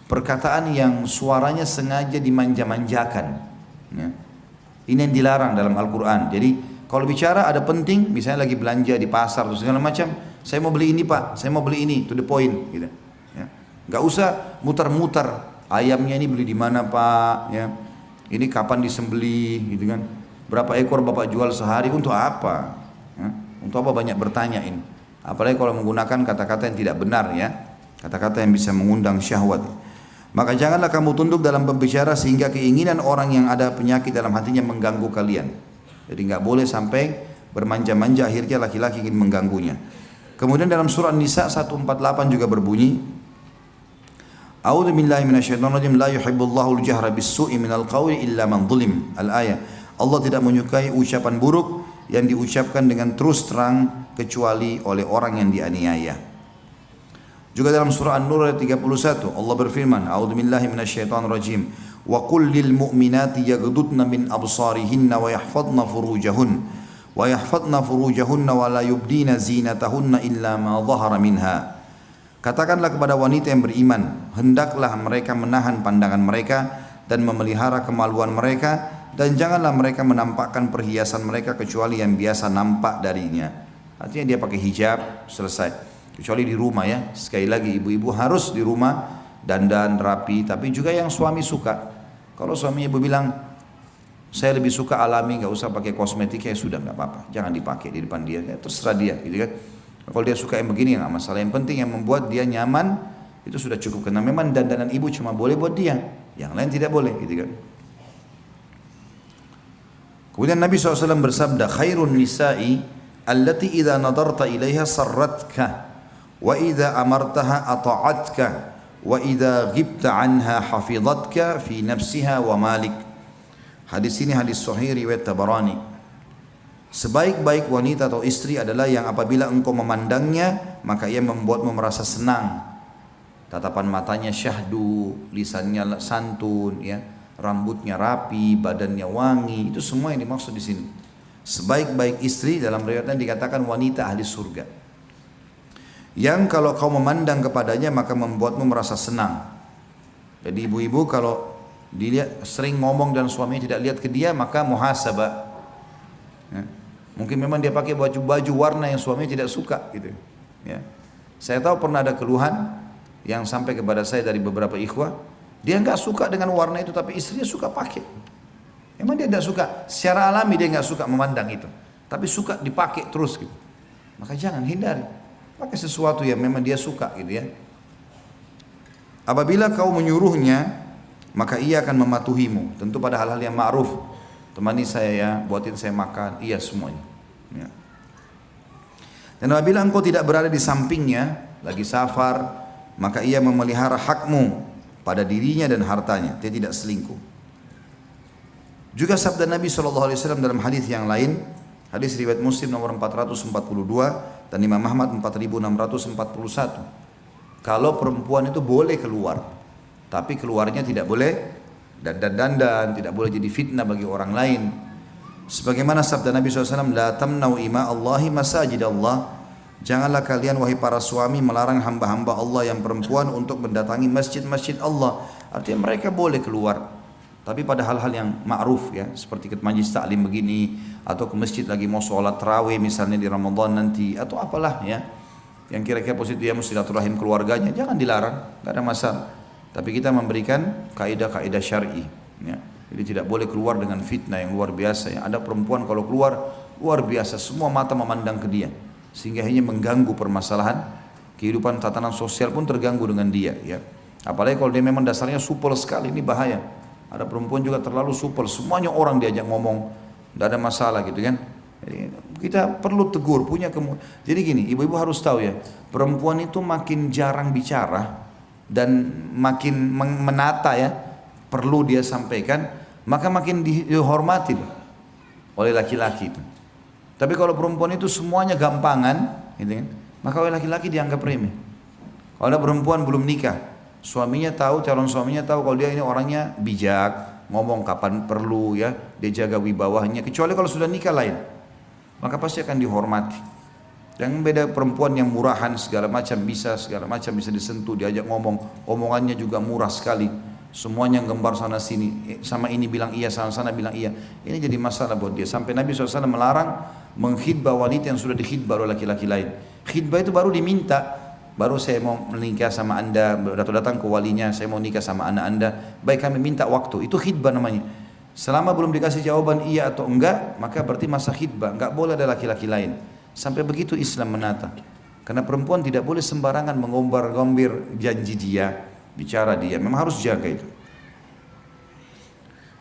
perkataan yang suaranya sengaja dimanja-manjakan ya. Ini yang dilarang dalam Al-Quran. Jadi kalau bicara ada penting, misalnya lagi belanja di pasar atau segala macam, saya mau beli ini pak, saya mau beli ini, to the point gitu ya. Gak usah muter-muter, ayamnya ini beli di mana pak ya, ini kapan disembelih gitu kan, berapa ekor bapak jual sehari, untuk apa ya? Untuk apa banyak bertanya ini, apalagi kalau menggunakan kata-kata yang tidak benar ya, kata-kata yang bisa mengundang syahwat. Maka janganlah kamu tunduk dalam berbicara sehingga keinginan orang yang ada penyakit dalam hatinya mengganggu kalian. Jadi nggak boleh sampai bermanja-manja akhirnya laki-laki ingin mengganggunya. Kemudian dalam surah An-Nisa 148 juga berbunyi, A'udzu billahi minasyaitonir rajim, la yuhibbullahu al-jahra bis-su'i minal qawli illa man zulim. Al-ayah. Allah tidak menyukai ucapan buruk yang diucapkan dengan terus terang kecuali oleh orang yang dianiaya. Juga dalam surah An-Nur ayat 31 Allah berfirman, A'udzu billahi minasyaitonir rajim, wa qul lil mu'minati yaghdudna min absarihinna wa yahfadna furujahunna wa la yubdina zinatahunna illa ma dhahara minha. Katakanlah kepada wanita yang beriman, hendaklah mereka menahan pandangan mereka dan memelihara kemaluan mereka, dan janganlah mereka menampakkan perhiasan mereka kecuali yang biasa nampak darinya. Artinya dia pakai hijab, selesai. Kecuali di rumah ya, sekali lagi ibu-ibu harus di rumah dandan rapi, tapi juga yang suami suka. Kalau suami ibu bilang saya lebih suka alami, nggak usah pakai kosmetik, ya sudah nggak apa-apa, jangan dipakai di depan dia, ya, terserah dia, gitu kan. Kalau dia suka yang begini nggak masalah, yang penting yang membuat dia nyaman itu sudah cukup. Karena memang dandanan ibu cuma boleh buat dia, yang lain tidak boleh, gitu kan. Kemudian Nabi SAW bersabda, khairun nisa'i allati idza nadarta ilaiha sarratka wa idza amartaha ata'atka wa idza ghibta anha hafidhatka fi nafsiha wa malik. Hadis ini hadis sahih riwayat Tabarani. Sebaik-baik wanita atau istri adalah yang apabila engkau memandangnya maka ia membuatmu merasa senang. Tatapan matanya syahdu, lisannya santun, ya, rambutnya rapi, badannya wangi, itu semua yang dimaksud di sini. Sebaik-baik istri dalam riwayatnya dikatakan wanita ahli surga. Yang kalau kau memandang kepadanya maka membuatmu merasa senang. Jadi ibu-ibu kalau dilihat sering ngomong dan suaminya tidak lihat ke dia maka muhasabah. Ya. Mungkin memang dia pakai baju-baju warna yang suaminya tidak suka gitu. Ya. Saya tahu pernah ada keluhan yang sampai kepada saya dari beberapa ikhwah, dia nggak suka dengan warna itu tapi istrinya suka pakai. Memang dia tidak suka, secara alami dia nggak suka memandang itu, tapi suka dipakai terus gitu. Maka jangan, hindari. Pakai sesuatu yang memang dia suka gitu ya. Apabila kau menyuruhnya maka ia akan mematuhimu, tentu pada hal-hal yang ma'ruf. Temani saya ya, buatin saya makan, iya semuanya ya. Dan apabila engkau tidak berada di sampingnya lagi safar, maka ia memelihara hakmu pada dirinya dan hartanya, dia tidak selingkuh. Juga sabda Nabi SAW dalam hadis yang lain, hadis riwayat Muslim nomor 442 dan Imam Ahmad 4641. Kalau perempuan itu boleh keluar, tapi keluarnya tidak boleh dandan-dandan, tidak boleh jadi fitnah bagi orang lain. Sebagaimana sabda Nabi SAW, la tamnau ima Allahi masajid Allah. Janganlah kalian wahai para suami melarang hamba-hamba Allah yang perempuan untuk mendatangi masjid-masjid Allah. Artinya mereka boleh keluar, tapi pada hal-hal yang ma'ruf ya, seperti ke majlis taklim begini, atau ke masjid lagi mau sholat tarawih misalnya di Ramadan nanti, atau apalah ya, yang kira-kira positif dia mesti silaturahim keluarganya, jangan dilarang, gak ada masalah. Tapi kita memberikan kaidah-kaidah syar'i ya. Jadi tidak boleh keluar dengan fitnah yang luar biasa ya. Ada perempuan kalau keluar luar biasa, semua mata memandang ke dia, sehingga hanya mengganggu permasalahan kehidupan tatanan sosial pun terganggu dengan dia ya. Apalagi kalau dia memang dasarnya supel sekali, ini bahaya. Ada perempuan juga terlalu supel, semuanya orang diajak ngomong, tidak ada masalah gitu kan. Jadi kita perlu tegur, jadi gini, ibu-ibu harus tahu ya, perempuan itu makin jarang bicara dan makin menata ya, perlu dia sampaikan, maka makin dihormati oleh laki-laki itu. Tapi kalau perempuan itu semuanya gampangan, gitu kan, maka oleh laki-laki dianggap remeh. Kalau ada perempuan belum nikah, suaminya tahu, calon suaminya tahu kalau dia ini orangnya bijak, ngomong kapan perlu ya, dia jaga wibawahnya. Kecuali kalau sudah nikah lain, maka pasti akan dihormati. Yang beda perempuan yang murahan segala macam bisa disentuh, diajak ngomong, omongannya juga murah sekali. Semuanya gembar sana sini, sama ini bilang iya, sana bilang iya. Ini jadi masalah buat dia. Sampai Nabi SAW melarang mengkhidbah wanita yang sudah dikhidbah oleh laki-laki lain. Khidbah itu baru diminta, baru saya mau menikah sama anda, datang ke walinya, saya mau nikah sama anak anda, baik kami minta waktu, itu khidbah namanya. Selama belum dikasih jawaban iya atau enggak, maka berarti masa khidbah, enggak boleh ada laki-laki lain. Sampai begitu Islam menata. Karena perempuan tidak boleh sembarangan mengombar-gombir janji dia, bicara dia, memang harus jaga itu.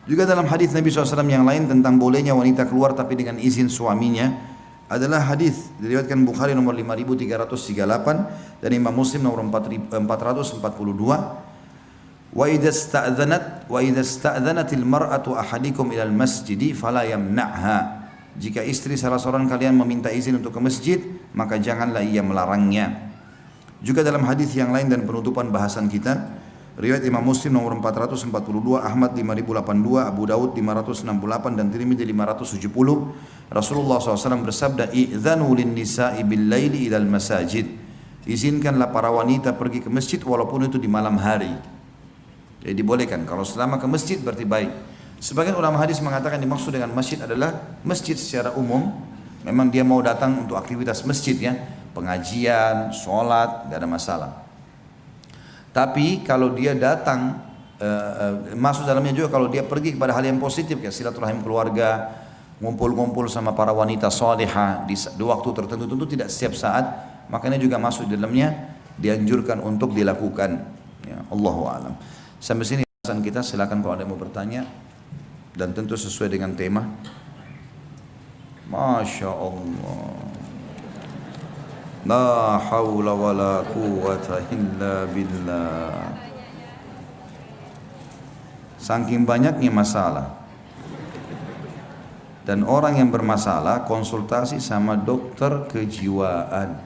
Juga dalam hadis Nabi SAW yang lain tentang bolehnya wanita keluar tapi dengan izin suaminya adalah hadis diriwayatkan Bukhari nomor 5338 dan Imam Muslim nomor 442. Wa idza sta'dzanatil mar'atu ahadikum ilal masjidi fala yamna'ha. Jika istri salah seorang kalian meminta izin untuk ke masjid, maka janganlah ia melarangnya. Juga dalam hadis yang lain dan penutupan bahasan kita, riwayat Imam Muslim nomor 442, Ahmad 5082, Abu Daud 568 dan Tirmidzi 570, Rasulullah SAW bersabda, "Idzanu lin-nisa'i bil-laili ilal masajid." Izinkanlah para wanita pergi ke masjid walaupun itu di malam hari. Jadi dibolehkan, kalau selama ke masjid berarti baik. Sebagian ulama hadis mengatakan dimaksud dengan masjid adalah masjid secara umum. Memang dia mau datang untuk aktivitas masjid ya, pengajian, sholat, tidak ada masalah. Tapi kalau dia datang, masuk dalamnya juga kalau dia pergi kepada hal yang positif, kayak silaturahim keluarga, ngumpul-ngumpul sama para wanita salihah di waktu tertentu, tentu tidak setiap saat, makanya juga masuk di dalamnya dianjurkan untuk dilakukan. Ya, Allahu a'lam. Sampai sini bahasan kita, silakan kalau ada yang mau bertanya dan tentu sesuai dengan tema. Masya Allah. La haula wa la quwwata illa billah. Saking banyaknya masalah dan orang yang bermasalah konsultasi sama dokter kejiwaan.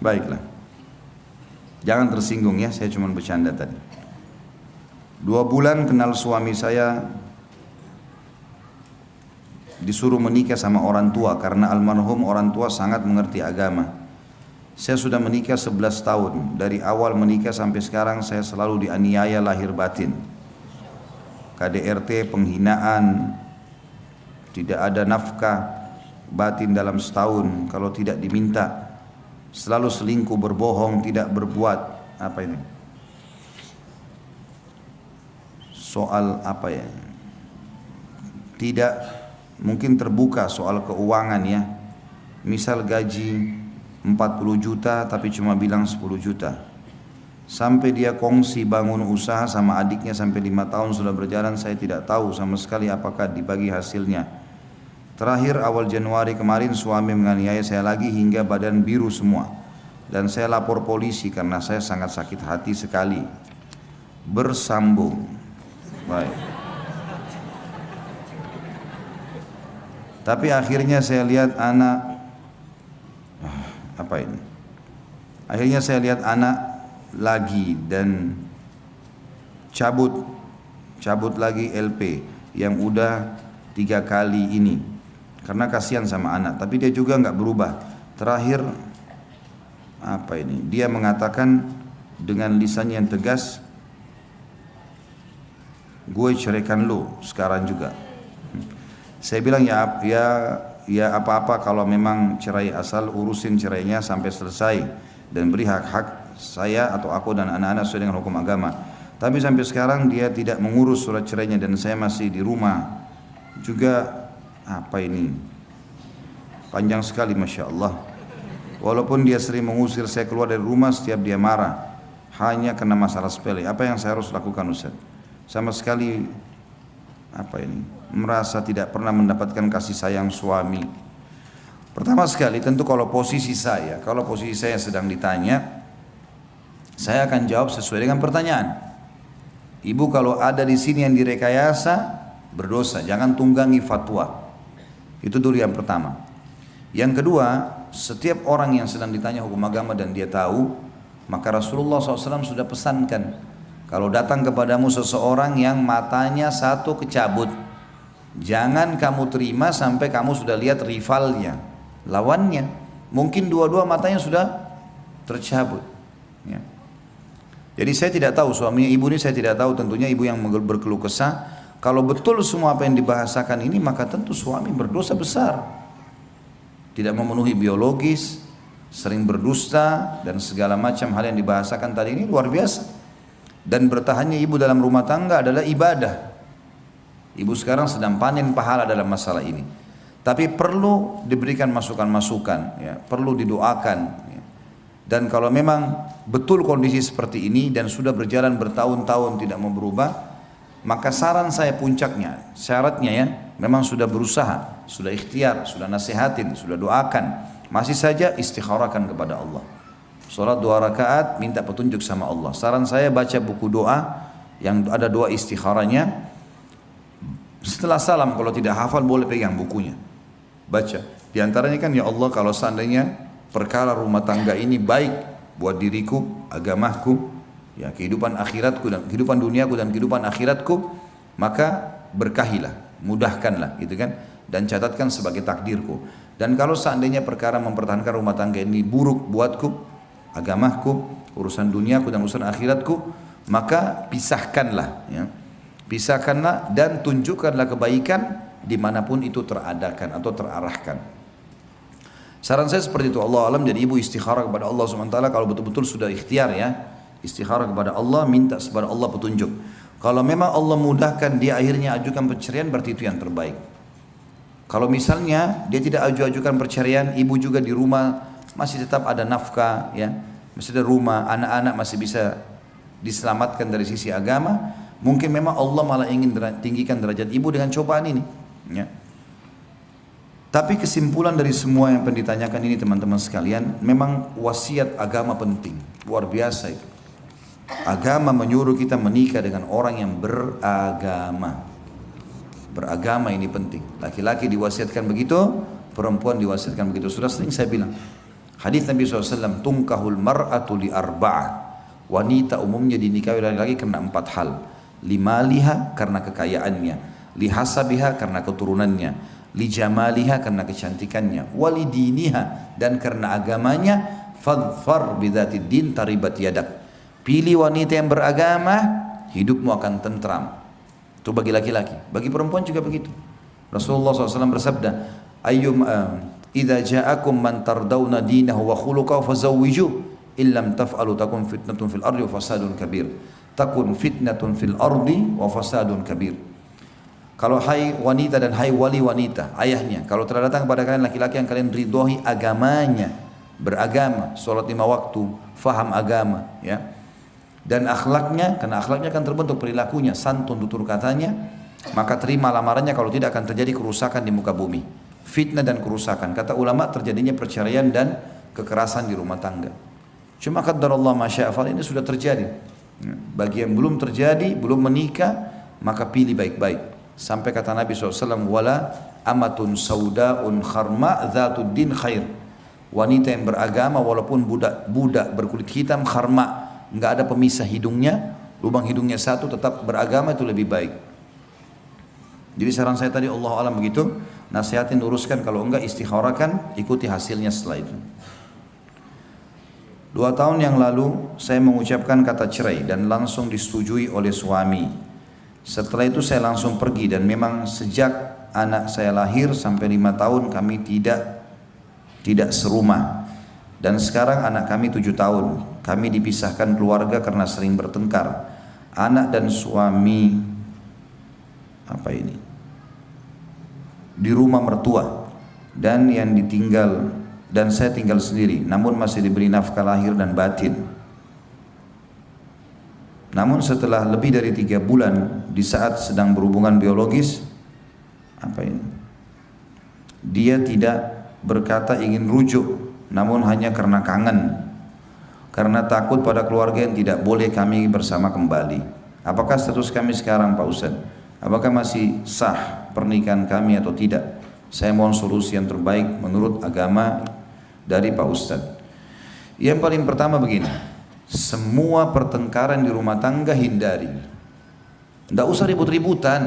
Baiklah, jangan tersinggung ya, saya cuma bercanda tadi. 2 bulan kenal suami saya, disuruh menikah sama orang tua karena almarhum orang tua sangat mengerti agama. Saya sudah menikah 11 tahun. Dari awal menikah sampai sekarang saya selalu dianiaya lahir batin. KDRT, penghinaan, tidak ada nafkah batin dalam setahun kalau tidak diminta. Selalu selingkuh, berbohong, tidak berbuat. Apa ini? Soal apa ya? Tidak mungkin terbuka soal keuangan ya. Misal gaji 40 juta tapi cuma bilang 10 juta. Sampai dia kongsi bangun usaha sama adiknya sampai 5 tahun sudah berjalan, saya tidak tahu sama sekali apakah dibagi hasilnya. Terakhir awal Januari kemarin suami menganiaya saya lagi hingga badan biru semua. Dan saya lapor polisi karena saya sangat sakit hati sekali. Bersambung. Baik. Tapi akhirnya saya lihat anak, apa ini? Akhirnya saya lihat anak lagi dan cabut lagi LP yang udah 3 kali ini karena kasihan sama anak. Tapi dia juga nggak berubah. Terakhir apa ini? Dia mengatakan dengan lisannya yang tegas, gue ceraikan lu sekarang juga. Saya bilang ya apa-apa kalau memang cerai, asal urusin cerainya sampai selesai dan beri hak-hak saya atau aku dan anak-anak sesuai dengan hukum agama. Tapi sampai sekarang dia tidak mengurus surat cerainya dan saya masih di rumah. Juga apa ini? Panjang sekali Masya Allah. Walaupun dia sering mengusir saya keluar dari rumah setiap dia marah, hanya karena masalah sepele. Apa yang saya harus lakukan Ustaz? Sama sekali apa ini? Merasa tidak pernah mendapatkan kasih sayang suami. Pertama sekali tentu kalau posisi saya sedang ditanya, saya akan jawab sesuai dengan pertanyaan. Ibu kalau ada di sini yang direkayasa berdosa, jangan tunggangi fatwa. Itu dulu yang pertama. Yang kedua, setiap orang yang sedang ditanya hukum agama dan dia tahu, maka Rasulullah SAW sudah pesankan, kalau datang kepadamu seseorang yang matanya satu kecabut, jangan kamu terima sampai kamu sudah lihat rivalnya, lawannya. Mungkin dua-dua matanya sudah tercabut. Ya. Jadi saya tidak tahu suaminya ibu ini, saya tidak tahu tentunya ibu yang berkeluh kesah. Kalau betul semua apa yang dibahasakan ini, maka tentu suami berdosa besar. Tidak memenuhi biologis, sering berdusta dan segala macam hal yang dibahasakan tadi ini luar biasa. Dan bertahannya ibu dalam rumah tangga adalah ibadah. Ibu sekarang sedang panen pahala dalam masalah ini. Tapi perlu diberikan masukan-masukan, ya, perlu didoakan. Ya. Dan kalau memang betul kondisi seperti ini dan sudah berjalan bertahun-tahun tidak mau berubah, maka saran saya puncaknya, syaratnya ya, memang sudah berusaha, sudah ikhtiar, sudah nasihatin, sudah doakan, masih saja istikharahkan kepada Allah. Salat 2 rakaat minta petunjuk sama Allah. Saran saya baca buku doa yang ada doa istikharahnya. Setelah salam kalau tidak hafal boleh pegang bukunya, baca. Di antaranya kan, ya Allah kalau seandainya perkara rumah tangga ini baik buat diriku, agamaku, ya kehidupan akhiratku dan kehidupan duniaku dan kehidupan akhiratku, maka berkahilah, mudahkanlah gitu kan, dan catatkan sebagai takdirku. Dan kalau seandainya perkara mempertahankan rumah tangga ini buruk buatku, agamaku, urusan duniaku dan urusan akhiratku, maka pisahkanlah ya. Pisahkanlah dan tunjukkanlah kebaikan dimanapun itu teradakan atau terarahkan. Saran saya seperti itu. Allah alam. Jadi ibu istikharah kepada Allah SWT kalau betul-betul sudah ikhtiar ya, istikharah kepada Allah, minta kepada Allah petunjuk. Kalau memang Allah mudahkan dia akhirnya ajukan perceraian, berarti itu yang terbaik. Kalau misalnya dia tidak ajukan perceraian, ibu juga di rumah masih tetap ada nafkah ya, masih ada rumah, anak-anak masih bisa diselamatkan dari sisi agama, mungkin memang Allah malah ingin tinggikan derajat ibu dengan cobaan ini ya. Tapi kesimpulan dari semua yang pernah ditanyakan ini teman-teman sekalian, memang wasiat agama penting, luar biasa itu. Agama menyuruh kita menikah dengan orang yang beragama. Beragama ini penting. Laki-laki diwasiatkan begitu, perempuan diwasiatkan begitu. Sudah sering saya bilang, hadis Nabi SAW, tungkahul mar'atu li arba'ah. Wanita umumnya dinikahi laki-laki karena 4 hal. Limaliha karena kekayaannya, lihasabiha karena keturunannya, lijamaliha karena kecantikannya, walidiniha dan karena agamanya, fadfar bidzatid din taribat yadak. Pilih wanita yang beragama, hidupmu akan tentram. Itu bagi laki-laki. Bagi perempuan juga begitu. Rasulullah SAW bersabda, idza ja'akum man tardawna dinahu wa khuluquhu fazawwijuh illam taf'alu takun fitnatun fil ardi wa fasadun kabir. Takun fitnatun fil ardi wa fasadun kabir. Kalau hai wanita dan hai wali wanita, ayahnya, kalau telah datang kepada kalian laki-laki yang kalian ridhoi agamanya, beragama, sholat 5 waktu, faham agama, ya, dan akhlaknya, karena akhlaknya akan terbentuk perilakunya, santun tutur katanya, maka terima lamarannya. Kalau tidak akan terjadi kerusakan di muka bumi, fitnah dan kerusakan. Kata ulama terjadinya perceraian dan kekerasan di rumah tangga. Cuma qadarullah masya'afal ini sudah terjadi. Bagi yang belum terjadi, belum menikah, maka pilih baik-baik. Sampai kata Nabi SAW, wala amatun sauda'un kharma dhatud din khair. Wanita yang beragama walaupun budak berkulit hitam kharma, enggak ada pemisah hidungnya, lubang hidungnya satu, tetap beragama, itu lebih baik. Jadi saran saya tadi, Allah alam begitu, nasihatin, uruskan, kalau enggak istikharahkan, ikuti hasilnya setelah itu. 2 tahun yang lalu saya mengucapkan kata cerai dan langsung disetujui oleh suami. Setelah itu saya langsung pergi, dan memang sejak anak saya lahir sampai 5 tahun kami tidak serumah. Dan sekarang anak kami 7 tahun. Kami dipisahkan keluarga karena sering bertengkar. Anak dan suami di rumah mertua, dan saya tinggal sendiri, namun masih diberi nafkah lahir dan batin. Namun setelah lebih dari 3 bulan, di saat sedang berhubungan biologis, dia tidak berkata ingin rujuk, namun hanya karena kangen, karena takut pada keluarga yang tidak boleh kami bersama kembali. Apakah status kami sekarang Pak Ustadz? Apakah masih sah pernikahan kami atau tidak? Saya mohon solusi yang terbaik menurut agama dari Pak Ustadz. Yang paling pertama begini, semua pertengkaran di rumah tangga hindari. Tidak usah ribut-ributan,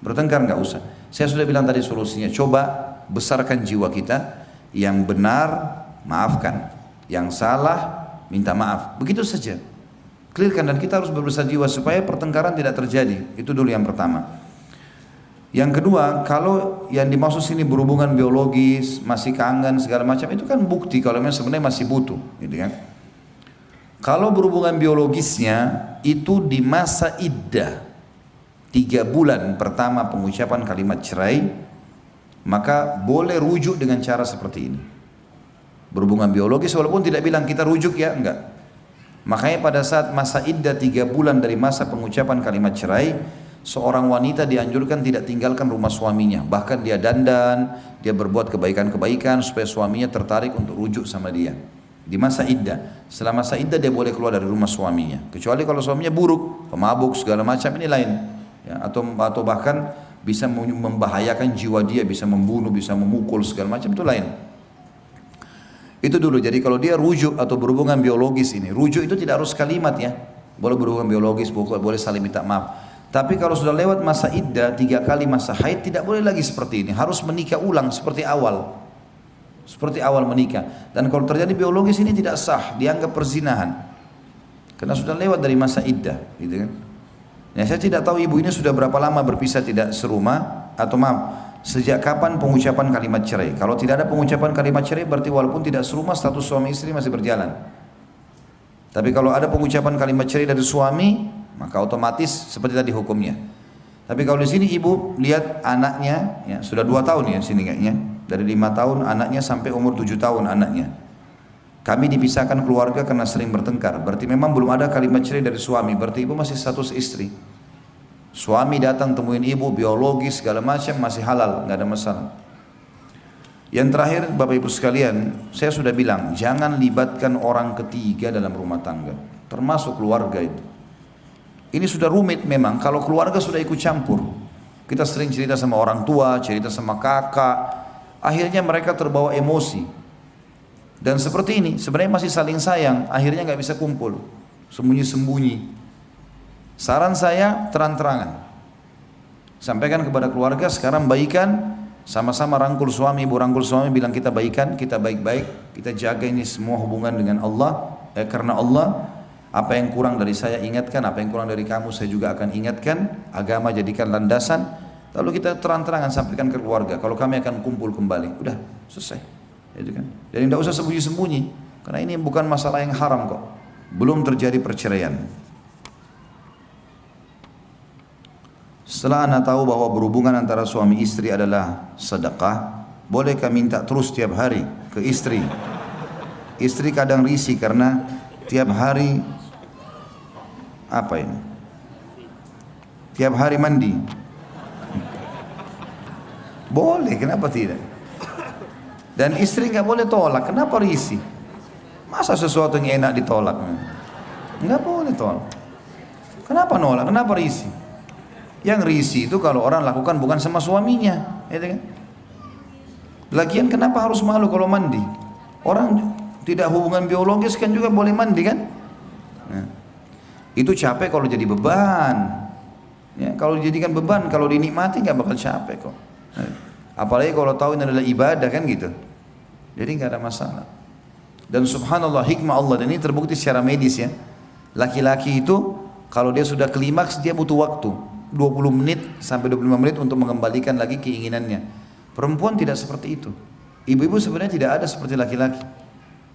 bertengkar nggak usah. Saya sudah bilang tadi solusinya, coba besarkan jiwa kita, yang benar maafkan, yang salah minta maaf, begitu saja. Clearkan, dan kita harus berbesar jiwa supaya pertengkaran tidak terjadi. Itu dulu yang pertama. Yang kedua, kalau yang dimaksud sini berhubungan biologis, masih kangen segala macam, itu kan bukti kalau memang sebenarnya masih butuh, gitu kan. Kalau berhubungan biologisnya itu di masa iddah 3 bulan pertama pengucapan kalimat cerai, maka boleh rujuk dengan cara seperti ini. berhubungan biologis, walaupun tidak bilang kita rujuk ya, enggak. Makanya pada saat masa iddah 3 bulan dari masa pengucapan kalimat cerai, seorang wanita dianjurkan tidak tinggalkan rumah suaminya. Bahkan dia dandan, dia berbuat kebaikan-kebaikan supaya suaminya tertarik untuk rujuk sama dia. Di masa iddah, setelah masa iddah dia boleh keluar dari rumah suaminya. Kecuali kalau suaminya buruk, pemabuk segala macam, ini lain. Ya, atau bahkan bisa membahayakan jiwa dia, bisa membunuh, bisa memukul segala macam, itu lain. Itu dulu. Jadi kalau dia rujuk atau berhubungan biologis ini, rujuk itu tidak harus kalimat ya. Boleh berhubungan biologis, boleh saling minta maaf. Tapi kalau sudah lewat masa iddah 3 kali masa haid, tidak boleh lagi seperti ini. Harus menikah ulang seperti awal. Seperti awal menikah. Dan kalau terjadi biologis ini tidak sah, dianggap perzinahan. Karena sudah lewat dari masa iddah, gitu kan. Ya, saya tidak tahu ibu ini sudah berapa lama berpisah tidak serumah, atau maaf, sejak kapan pengucapan kalimat cerai. Kalau tidak ada pengucapan kalimat cerai, berarti walaupun tidak serumah, status suami istri masih berjalan. Tapi kalau ada pengucapan kalimat cerai dari suami, maka otomatis seperti tadi hukumnya. Tapi kalau di sini ibu lihat anaknya, ya, sudah 2 tahun ya sini kayaknya, dari 5 tahun anaknya sampai umur 7 tahun anaknya. Kami dipisahkan keluarga karena sering bertengkar. Berarti memang belum ada kalimat cerai dari suami. Berarti ibu masih status istri. Suami datang temuin ibu, biologis segala macam masih halal, nggak ada masalah. Yang terakhir Bapak Ibu sekalian, saya sudah bilang jangan libatkan orang ketiga dalam rumah tangga, termasuk keluarga itu. Ini sudah rumit memang kalau keluarga sudah ikut campur. Kita sering cerita sama orang tua, cerita sama kakak, akhirnya mereka terbawa emosi. Dan seperti ini sebenarnya masih saling sayang, akhirnya nggak bisa kumpul, sembunyi-sembunyi. Saran saya terang-terangan, sampaikan kepada keluarga sekarang baikan, sama-sama rangkul suami, ibu rangkul suami, bilang kita baikan, kita baik-baik, kita jaga ini semua hubungan dengan Allah, karena Allah. Apa yang kurang dari saya ingatkan, apa yang kurang dari kamu saya juga akan ingatkan. Agama jadikan landasan. Lalu kita terang-terangan sampaikan ke keluarga, kalau kami akan kumpul kembali, udah selesai, gitu kan. Dan tidak usah sembunyi-sembunyi, karena ini bukan masalah yang haram kok, belum terjadi perceraian. Setelah anak tahu bahwa berhubungan antara suami istri adalah sedekah, bolehkah minta terus tiap hari ke istri? Istri kadang risih karena tiap hari apa ini? Tiap hari mandi. Boleh, kenapa tidak? Dan istri nggak boleh tolak, kenapa risih? Masa sesuatu yang enak ditolak? Nggak boleh tolak. Kenapa nolak? Kenapa risih? Yang risih itu kalau orang lakukan bukan sama suaminya, ya kan? Lagian kenapa harus malu kalau mandi? Orang tidak hubungan biologis kan juga boleh mandi kan? Nah, itu capek kalau jadi beban. Ya, kalau dijadikan beban, kalau dinikmati nggak bakal capek kok. Nah, apalagi kalau tahu ini adalah ibadah kan gitu. Jadi nggak ada masalah. Dan subhanallah hikmah Allah, dan ini terbukti secara medis ya. Laki-laki itu kalau dia sudah klimaks dia butuh waktu 20 menit sampai 25 menit untuk mengembalikan lagi keinginannya. Perempuan tidak seperti itu. Ibu-ibu sebenarnya tidak ada seperti laki-laki.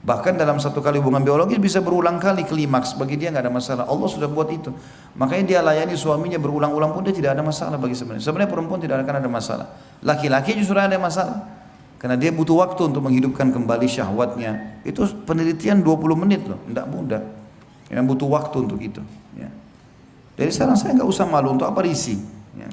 Bahkan dalam satu kali hubungan biologis bisa berulang kali klimaks, bagi dia nggak ada masalah. Allah sudah buat itu. Makanya dia layani suaminya berulang-ulang pun dia tidak ada masalah bagi sebenarnya. Sebenarnya perempuan tidak akan ada masalah. Laki-laki justru ada masalah. Karena dia butuh waktu untuk menghidupkan kembali syahwatnya. Itu penelitian 20 menit loh, tidak mudah. Yang butuh waktu untuk itu. Ya. Jadi sekarang saya nggak usah malu, untuk apa risih. Ya.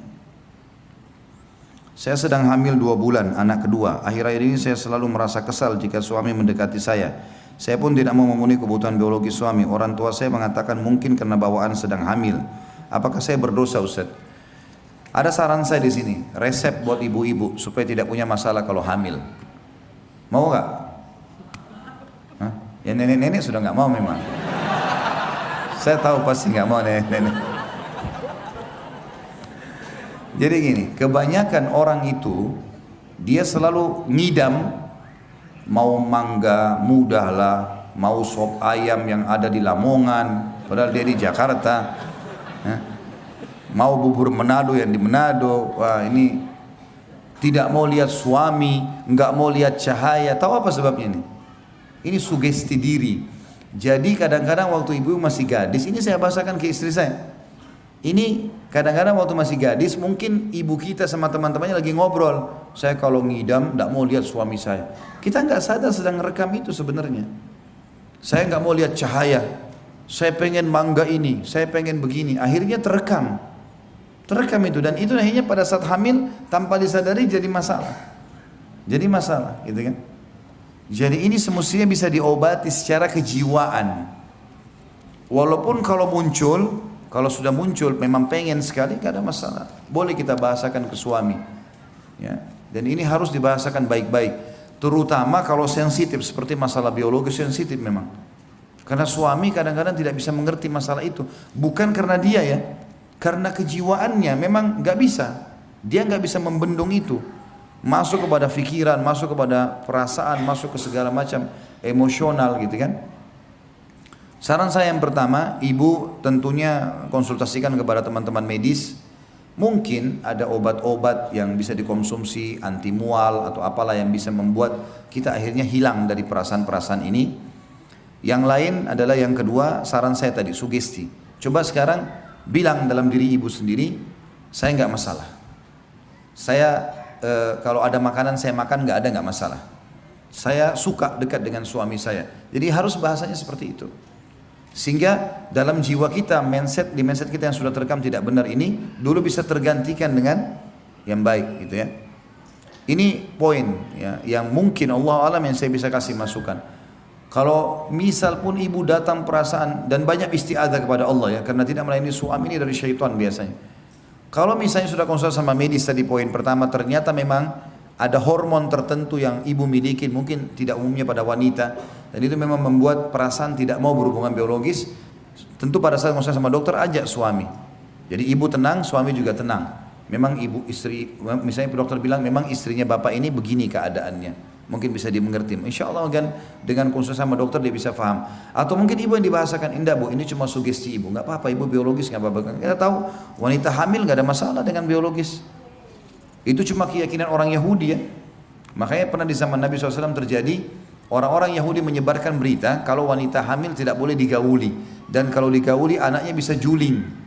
Saya sedang hamil 2 bulan, anak kedua. Akhir-akhir ini saya selalu merasa kesal jika suami mendekati saya. Saya pun tidak mau memenuhi kebutuhan biologis suami. Orang tua saya mengatakan mungkin karena bawaan sedang hamil. Apakah saya berdosa, Ustaz? Ada saran saya di sini, resep buat ibu-ibu supaya tidak punya masalah kalau hamil. Mau nggak? Ya nenek-nenek sudah nggak mau memang. Saya tahu pasti nggak mau nenek-nenek. Jadi gini, kebanyakan orang itu dia selalu ngidam, mau mangga mudah lah, mau sop ayam yang ada di Lamongan, padahal dia di Jakarta, mau bubur Manado yang di Manado. Wah, ini tidak mau lihat suami, nggak mau lihat cahaya. Tahu apa sebabnya ini? Ini sugesti diri. Jadi kadang-kadang waktu ibu masih gadis, ini saya bahasakan ke istri saya. Ini kadang-kadang waktu masih gadis, mungkin ibu kita sama teman-temannya lagi ngobrol. saya kalau ngidam tidak mau lihat suami saya. Kita nggak sadar sedang rekam itu sebenarnya. Saya nggak mau lihat cahaya, saya pengen mangga ini, saya pengen begini. Akhirnya terekam itu, dan itu akhirnya pada saat hamil tanpa disadari jadi masalah. Jadi masalah, gitu kan? Jadi ini semestinya bisa diobati secara kejiwaan. Walaupun kalau sudah muncul memang pengen sekali, gak ada masalah. Boleh kita bahasakan ke suami. Ya. Dan ini harus dibahasakan baik-baik. Terutama kalau sensitif, seperti masalah biologis sensitif memang. Karena suami kadang-kadang tidak bisa mengerti masalah itu. Bukan karena dia ya, karena kejiwaannya memang gak bisa. Dia gak bisa membendung itu. Masuk kepada pikiran, masuk kepada perasaan, masuk ke segala macam emosional gitu kan. Saran saya yang pertama, ibu tentunya konsultasikan kepada teman-teman medis. Mungkin ada obat-obat yang bisa dikonsumsi, anti mual atau apalah yang bisa membuat kita akhirnya hilang dari perasaan-perasaan ini. Yang lain adalah yang kedua, saran saya tadi, sugesti. Coba sekarang bilang dalam diri ibu sendiri, saya nggak masalah. Saya kalau ada makanan saya makan nggak masalah. Saya suka dekat dengan suami saya. Jadi harus bahasanya seperti itu. Sehingga dalam jiwa kita, di mindset kita yang sudah terekam tidak benar ini dulu bisa tergantikan dengan yang baik gitu ya. Ini poin ya, yang mungkin Allah alam yang saya bisa kasih masukan. Kalau misal pun ibu datang perasaan dan banyak isti'adzah kepada Allah ya, karena tidak melayani suami ini dari syaitan biasanya. Kalau misalnya sudah konsultasi sama medis tadi poin pertama, ternyata memang ada hormon tertentu yang ibu miliki, mungkin tidak umumnya pada wanita, dan itu memang membuat perasaan tidak mau berhubungan biologis. Tentu pada saat konsultasi sama dokter, ajak suami. Jadi ibu tenang, suami juga tenang. Memang istri, misalnya dokter bilang memang istrinya bapak ini begini keadaannya, mungkin bisa dimengerti. Insya Allah kan dengan konsultasi sama dokter dia bisa paham. Atau mungkin ibu yang dibahasakan, indah bu, ini cuma sugesti ibu, nggak apa-apa, ibu biologis nggak apa-apa. Kita tahu wanita hamil nggak ada masalah dengan biologis. Itu cuma keyakinan orang Yahudi ya. Makanya pernah di zaman Nabi SAW terjadi orang-orang Yahudi menyebarkan berita kalau wanita hamil tidak boleh digauli, dan kalau digauli anaknya bisa juling.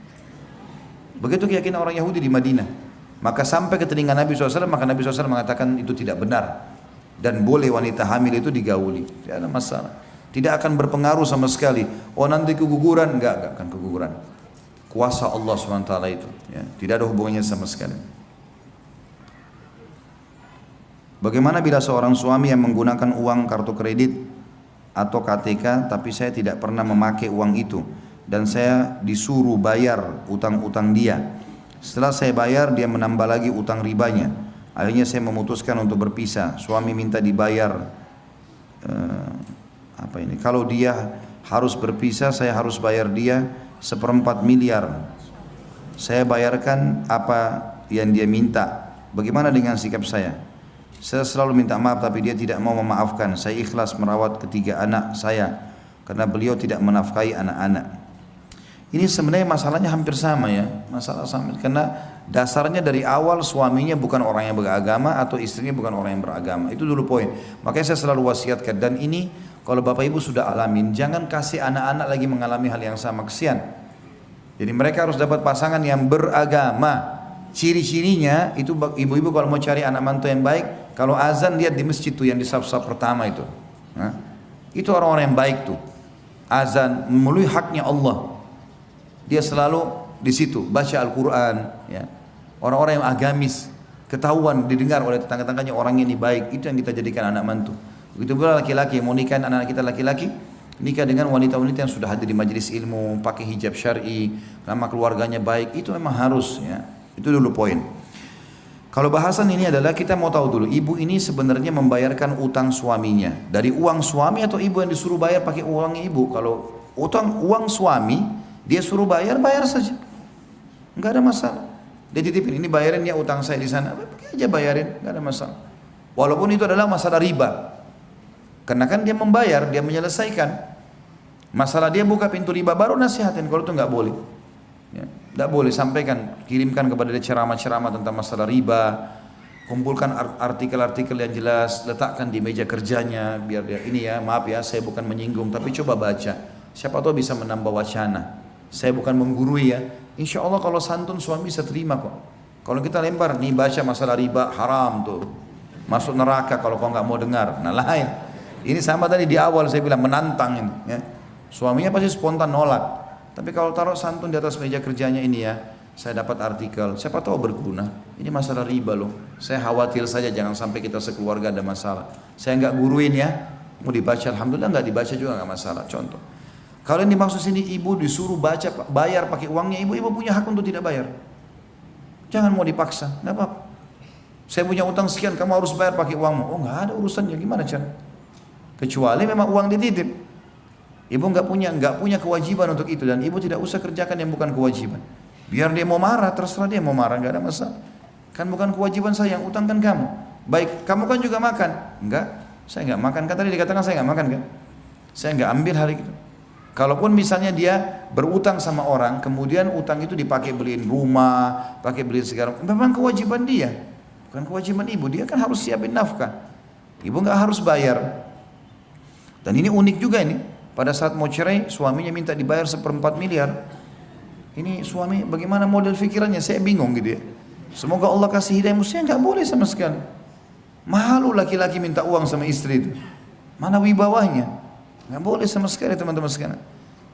Begitu keyakinan orang Yahudi di Madinah. Maka sampai ke telinga Nabi SAW, maka Nabi SAW mengatakan itu tidak benar, dan boleh wanita hamil itu digauli, tidak ada masalah. Tidak akan berpengaruh sama sekali. Oh nanti keguguran, enggak akan keguguran. Kuasa Allah SWT itu ya, tidak ada hubungannya sama sekali. Bagaimana bila seorang suami yang menggunakan uang kartu kredit atau KTK tapi saya tidak pernah memakai uang itu dan saya disuruh bayar utang-utang dia. Setelah saya bayar dia menambah lagi utang ribanya. Akhirnya saya memutuskan untuk berpisah. Suami minta dibayar kalau dia harus berpisah saya harus bayar dia 1/4 miliar. Saya bayarkan apa yang dia minta. Bagaimana dengan sikap saya? Saya selalu minta maaf tapi dia tidak mau memaafkan. Saya ikhlas merawat ketiga anak saya karena beliau tidak menafkahi anak-anak. Ini sebenarnya masalahnya hampir sama ya, masalah sama karena dasarnya dari awal suaminya bukan orang yang beragama atau istrinya bukan orang yang beragama. Itu dulu poin. Makanya saya selalu wasiatkan, dan ini kalau bapak ibu sudah alamin, jangan kasih anak-anak lagi mengalami hal yang sama, kesian. Jadi mereka harus dapat pasangan yang beragama. Ciri-cirinya itu ibu-ibu kalau mau cari anak mantu yang baik, kalau azan lihat di masjid tuh yang di saf-saf pertama itu. Nah, itu orang-orang yang baik tuh. Azan memenuhi haknya Allah. Dia selalu di situ baca Al-Quran ya. Orang-orang yang agamis, ketahuan didengar oleh tetangga-tangganya orang ini baik, itu yang kita jadikan anak mantu. Begitu pula laki-laki mau nikah anak-anak kita laki-laki, nikah dengan wanita-wanita yang sudah hadir di majelis ilmu, pakai hijab syar'i, nama keluarganya baik, itu memang harus ya. Itu dulu poin. Kalau bahasan ini adalah kita mau tahu dulu, ibu ini sebenarnya membayarkan utang suaminya dari uang suami atau ibu yang disuruh bayar pakai uang ibu. Kalau utang uang suami dia suruh bayar, bayar saja, nggak ada masalah. Dia titipin, ini bayarin ya utang saya di sana, pakai aja bayarin, nggak ada masalah. Walaupun itu adalah masalah riba, karena kan dia membayar, dia menyelesaikan masalah, dia buka pintu riba baru nasihatin. Kalau itu nggak boleh. Ya, tidak boleh, sampaikan, kirimkan kepada dia ceramah-ceramah tentang masalah riba, kumpulkan artikel-artikel yang jelas, letakkan di meja kerjanya, biar dia ini ya, maaf ya saya bukan menyinggung tapi coba baca, siapa tahu bisa menambah wacana. Saya bukan menggurui ya, insya Allah kalau santun suami bisa terima kok. Kalau kita lempar, nih baca masalah riba, haram tuh. Masuk neraka kalau kau nggak mau dengar. Nah lain. Ini sama tadi di awal saya bilang menantang ini. Ya. Suaminya pasti spontan nolak. Tapi kalau taruh santun di atas meja kerjanya ini ya, saya dapat artikel, siapa tahu berguna. Ini masalah riba loh. Saya khawatir saja jangan sampai kita sekeluarga ada masalah. Saya nggak guruin ya. Mau dibaca, alhamdulillah nggak dibaca juga nggak masalah. Contoh. Kalau yang dimaksud sini ibu disuruh baca, bayar pakai uangnya, ibu punya hak untuk tidak bayar. Jangan mau dipaksa, nggak apa-apa. Saya punya utang sekian, kamu harus bayar pakai uangmu. Oh nggak ada urusannya, gimana cara? Kecuali memang uang dititip. Ibu nggak punya kewajiban untuk itu dan ibu tidak usah kerjakan yang bukan kewajiban. Biar dia mau marah, terserah dia mau marah, nggak ada masalah. Kan bukan kewajiban saya, yang utang kan kamu. Baik, kamu kan juga makan? Enggak, saya nggak makan. Kan tadi dikatakan saya nggak makan kan? Saya nggak ambil hari itu. Kalaupun misalnya dia berutang sama orang, kemudian utang itu dipakai beliin rumah, pakai beliin segala, memang kewajiban dia, bukan kewajiban ibu. Dia kan harus siapin nafkah. Ibu nggak harus bayar. Dan ini unik juga ini. Pada saat mau cerai, suaminya minta dibayar 1/4 miliar. Ini suami bagaimana model pikirannya? Saya bingung gitu ya. Semoga Allah kasih hidayah. Mestinya nggak boleh sama sekali. Malu laki-laki minta uang sama istri itu. Mana wibawahnya? Nggak boleh sama sekali teman-teman sekalian.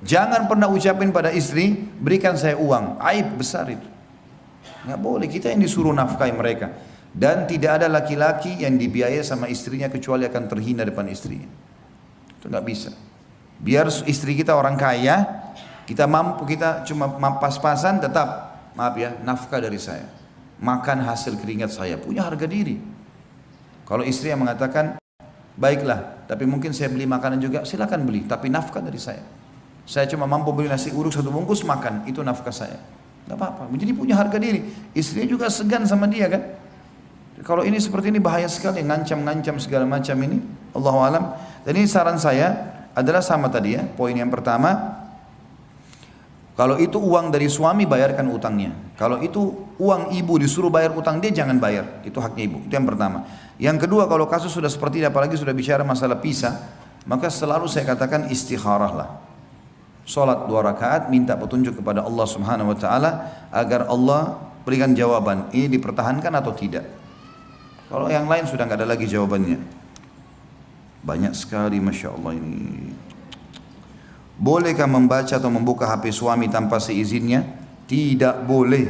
Jangan pernah ucapin pada istri, berikan saya uang. Aib besar itu. Nggak boleh, kita yang disuruh nafkahi mereka. Dan tidak ada laki-laki yang dibiayai sama istrinya kecuali akan terhina depan istrinya. Itu nggak bisa. Biar istri kita orang kaya, kita mampu, kita cuma pas-pasan, tetap maaf ya, nafkah dari saya. Makan hasil keringat saya, punya harga diri. Kalau istri yang mengatakan, baiklah, tapi mungkin saya beli makanan juga, silakan beli, tapi nafkah dari saya. Saya cuma mampu beli nasi uduk 1 bungkus, makan, itu nafkah saya. Tidak apa-apa, jadi punya harga diri. Istrinya juga segan sama dia kan. Kalau ini seperti ini bahaya sekali, ngancam-ngancam segala macam ini. Allahu alam. Dan ini saran saya adalah sama tadi ya, poin yang pertama, kalau itu uang dari suami bayarkan utangnya. Kalau itu uang ibu disuruh bayar utang dia, jangan bayar, itu haknya ibu. Itu yang pertama. Yang kedua, kalau kasus sudah seperti ini, apalagi sudah bicara masalah pisah, maka selalu saya katakan istikharah lah. Salat 2 rakaat, minta petunjuk kepada Allah Subhanahu Wa Taala agar Allah berikan jawaban, ini dipertahankan atau tidak. Kalau yang lain sudah nggak ada lagi jawabannya. Banyak sekali, Masya Allah ini. Bolehkah membaca atau membuka HP suami tanpa seizinnya? Tidak boleh.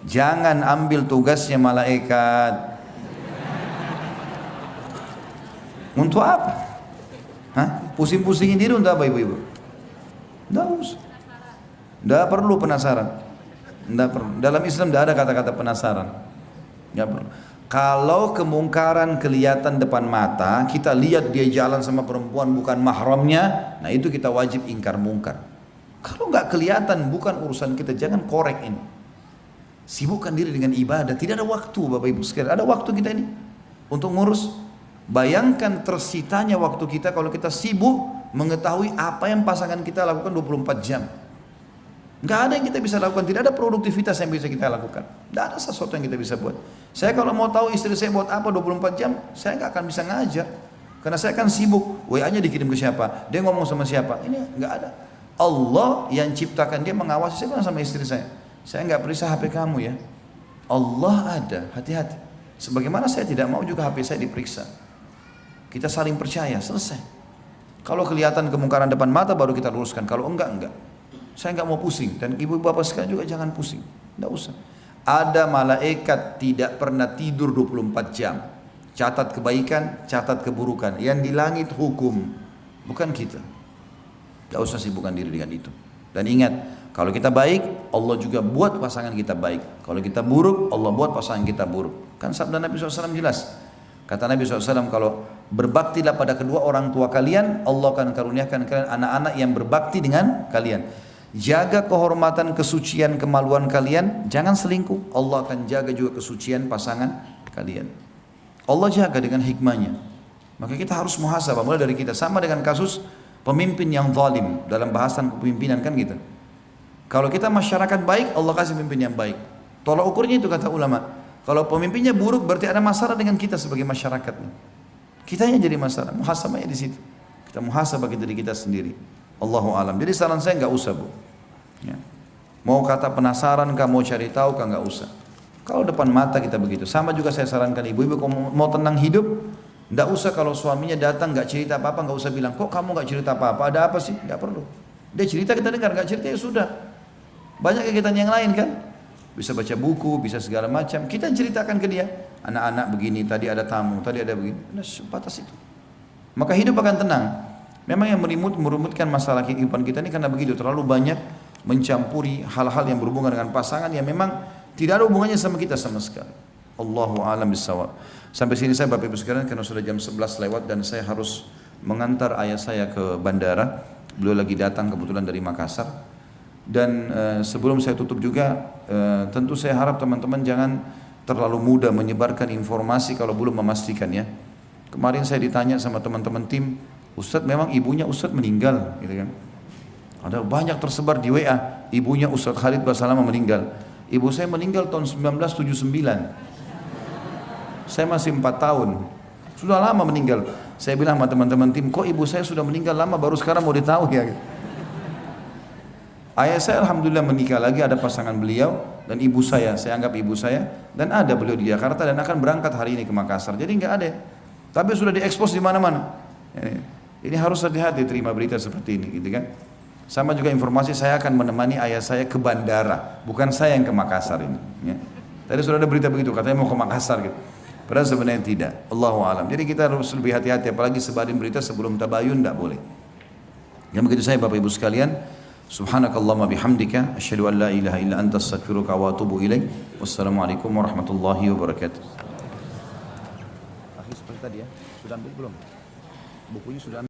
Jangan ambil tugasnya malaikat. Untuk apa? Hah? Pusing-pusingin diri untuk apa ibu-ibu? Tidak usah. Tidak perlu penasaran. Tidak perlu. Dalam Islam tidak ada kata-kata penasaran. Tidak perlu. Kalau kemungkaran kelihatan depan mata, kita lihat dia jalan sama perempuan bukan mahramnya, nah itu kita wajib ingkar mungkar. Kalau nggak kelihatan, bukan urusan kita, jangan korek ini. Sibukkan diri dengan ibadah, tidak ada waktu Bapak Ibu sekalian. Ada waktu kita ini untuk ngurus. Bayangkan tersitanya waktu kita kalau kita sibuk mengetahui apa yang pasangan kita lakukan 24 jam. Nggak ada yang kita bisa lakukan, tidak ada produktivitas yang bisa kita lakukan. Nggak ada sesuatu yang kita bisa buat. Saya kalau mau tahu istri saya buat apa 24 jam, saya nggak akan bisa ngajar. Karena saya akan sibuk, WA-nya dikirim ke siapa, dia ngomong sama siapa, ini nggak ada. Allah yang ciptakan dia mengawasi, saya bilang sama istri saya nggak periksa HP kamu ya. Allah ada, hati-hati. Sebagaimana saya tidak mau juga HP saya diperiksa. Kita saling percaya, selesai. Kalau kelihatan kemungkaran depan mata baru kita luruskan, kalau enggak. Saya nggak mau pusing, dan ibu bapak sekalian juga jangan pusing, nggak usah. Ada malaikat tidak pernah tidur 24 jam. Catat kebaikan, catat keburukan. Yang di langit hukum, bukan kita. Nggak usah sibukkan diri dengan itu. Dan ingat, kalau kita baik, Allah juga buat pasangan kita baik. Kalau kita buruk, Allah buat pasangan kita buruk. Kan sabda Nabi SAW jelas. Kata Nabi SAW, kalau berbaktilah pada kedua orang tua kalian, Allah akan karuniakan kalian anak-anak yang berbakti dengan kalian. Jaga kehormatan, kesucian, kemaluan kalian, jangan selingkuh. Allah akan jaga juga kesucian pasangan kalian. Allah jaga dengan hikmahnya. Maka kita harus muhasabah mulai dari kita. Sama dengan kasus pemimpin yang zalim dalam bahasan kepemimpinan kan gitu. Kalau kita masyarakat baik, Allah kasih pemimpin yang baik. Tolak ukurnya itu kata ulama. Kalau pemimpinnya buruk berarti ada masalah dengan kita sebagai masyarakat. Kita yang jadi masalah. Muhasabahnya di situ. Kita muhasabah diri kita sendiri. Allahu alam. Jadi saran saya nggak usah bu. Ya. Mau kata penasaran kah, mau cari tahu kah, nggak usah. Kalau depan mata kita begitu. Sama juga saya sarankan ibu-ibu kalau mau tenang hidup, nggak usah kalau suaminya datang nggak cerita apa-apa, nggak usah bilang kok kamu nggak cerita apa-apa, ada apa sih? Nggak perlu. Dia cerita kita dengar, nggak cerita ya sudah. Banyak kegiatan yang lain kan, bisa baca buku, bisa segala macam. Kita ceritakan ke dia, anak-anak begini, tadi ada tamu, tadi ada begini. Nah, sebatas itu. Maka hidup akan tenang. Memang yang merumutkan masalah kehidupan kita ini karena begitu, terlalu banyak mencampuri hal-hal yang berhubungan dengan pasangan yang memang tidak ada hubungannya sama kita sama sekali. Allahu a'lam bishawab. Sampai sini saya Bapak Ibu sekalian karena sudah jam 11 lewat dan saya harus mengantar ayah saya ke bandara. Beliau lagi datang kebetulan dari Makassar. Dan sebelum saya tutup juga, tentu saya harap teman-teman jangan terlalu mudah menyebarkan informasi kalau belum memastikan ya. Kemarin saya ditanya sama teman-teman tim, Ustadz memang ibunya Ustadz meninggal, gitu kan? Ada banyak tersebar di WA, ibunya Ustadz Khalid Basalamah meninggal. Ibu saya meninggal tahun 1979. Saya masih 4 tahun. Sudah lama meninggal. Saya bilang sama teman-teman tim, kok ibu saya sudah meninggal lama baru sekarang mau ditahu ya? Ayah saya alhamdulillah menikah lagi, ada pasangan beliau dan ibu saya anggap ibu saya dan ada beliau di Jakarta dan akan berangkat hari ini ke Makassar. Jadi nggak ada. Tapi sudah diekspos di mana-mana. Ini harus hati-hati terima berita seperti ini, gitu kan? Sama juga informasi saya akan menemani ayah saya ke bandara, bukan saya yang ke Makassar ini. Ya. Tadi sudah ada berita begitu, katanya mau ke Makassar gitu. Padahal sebenarnya tidak. Allahu a'lam. Jadi kita harus lebih hati-hati, apalagi sebarin berita sebelum tabayun, tidak boleh. Yang begitu saya Bapak Ibu sekalian, subhanakallahumma bihamdika, asyhadu an la ilaha illa anta astaghfiruka wa atubu ilaik. Wassalamualaikum warahmatullahi wabarakatuh. Akhir seperti tadi ya, sudah ambil belum? Bukunya sudah ambil.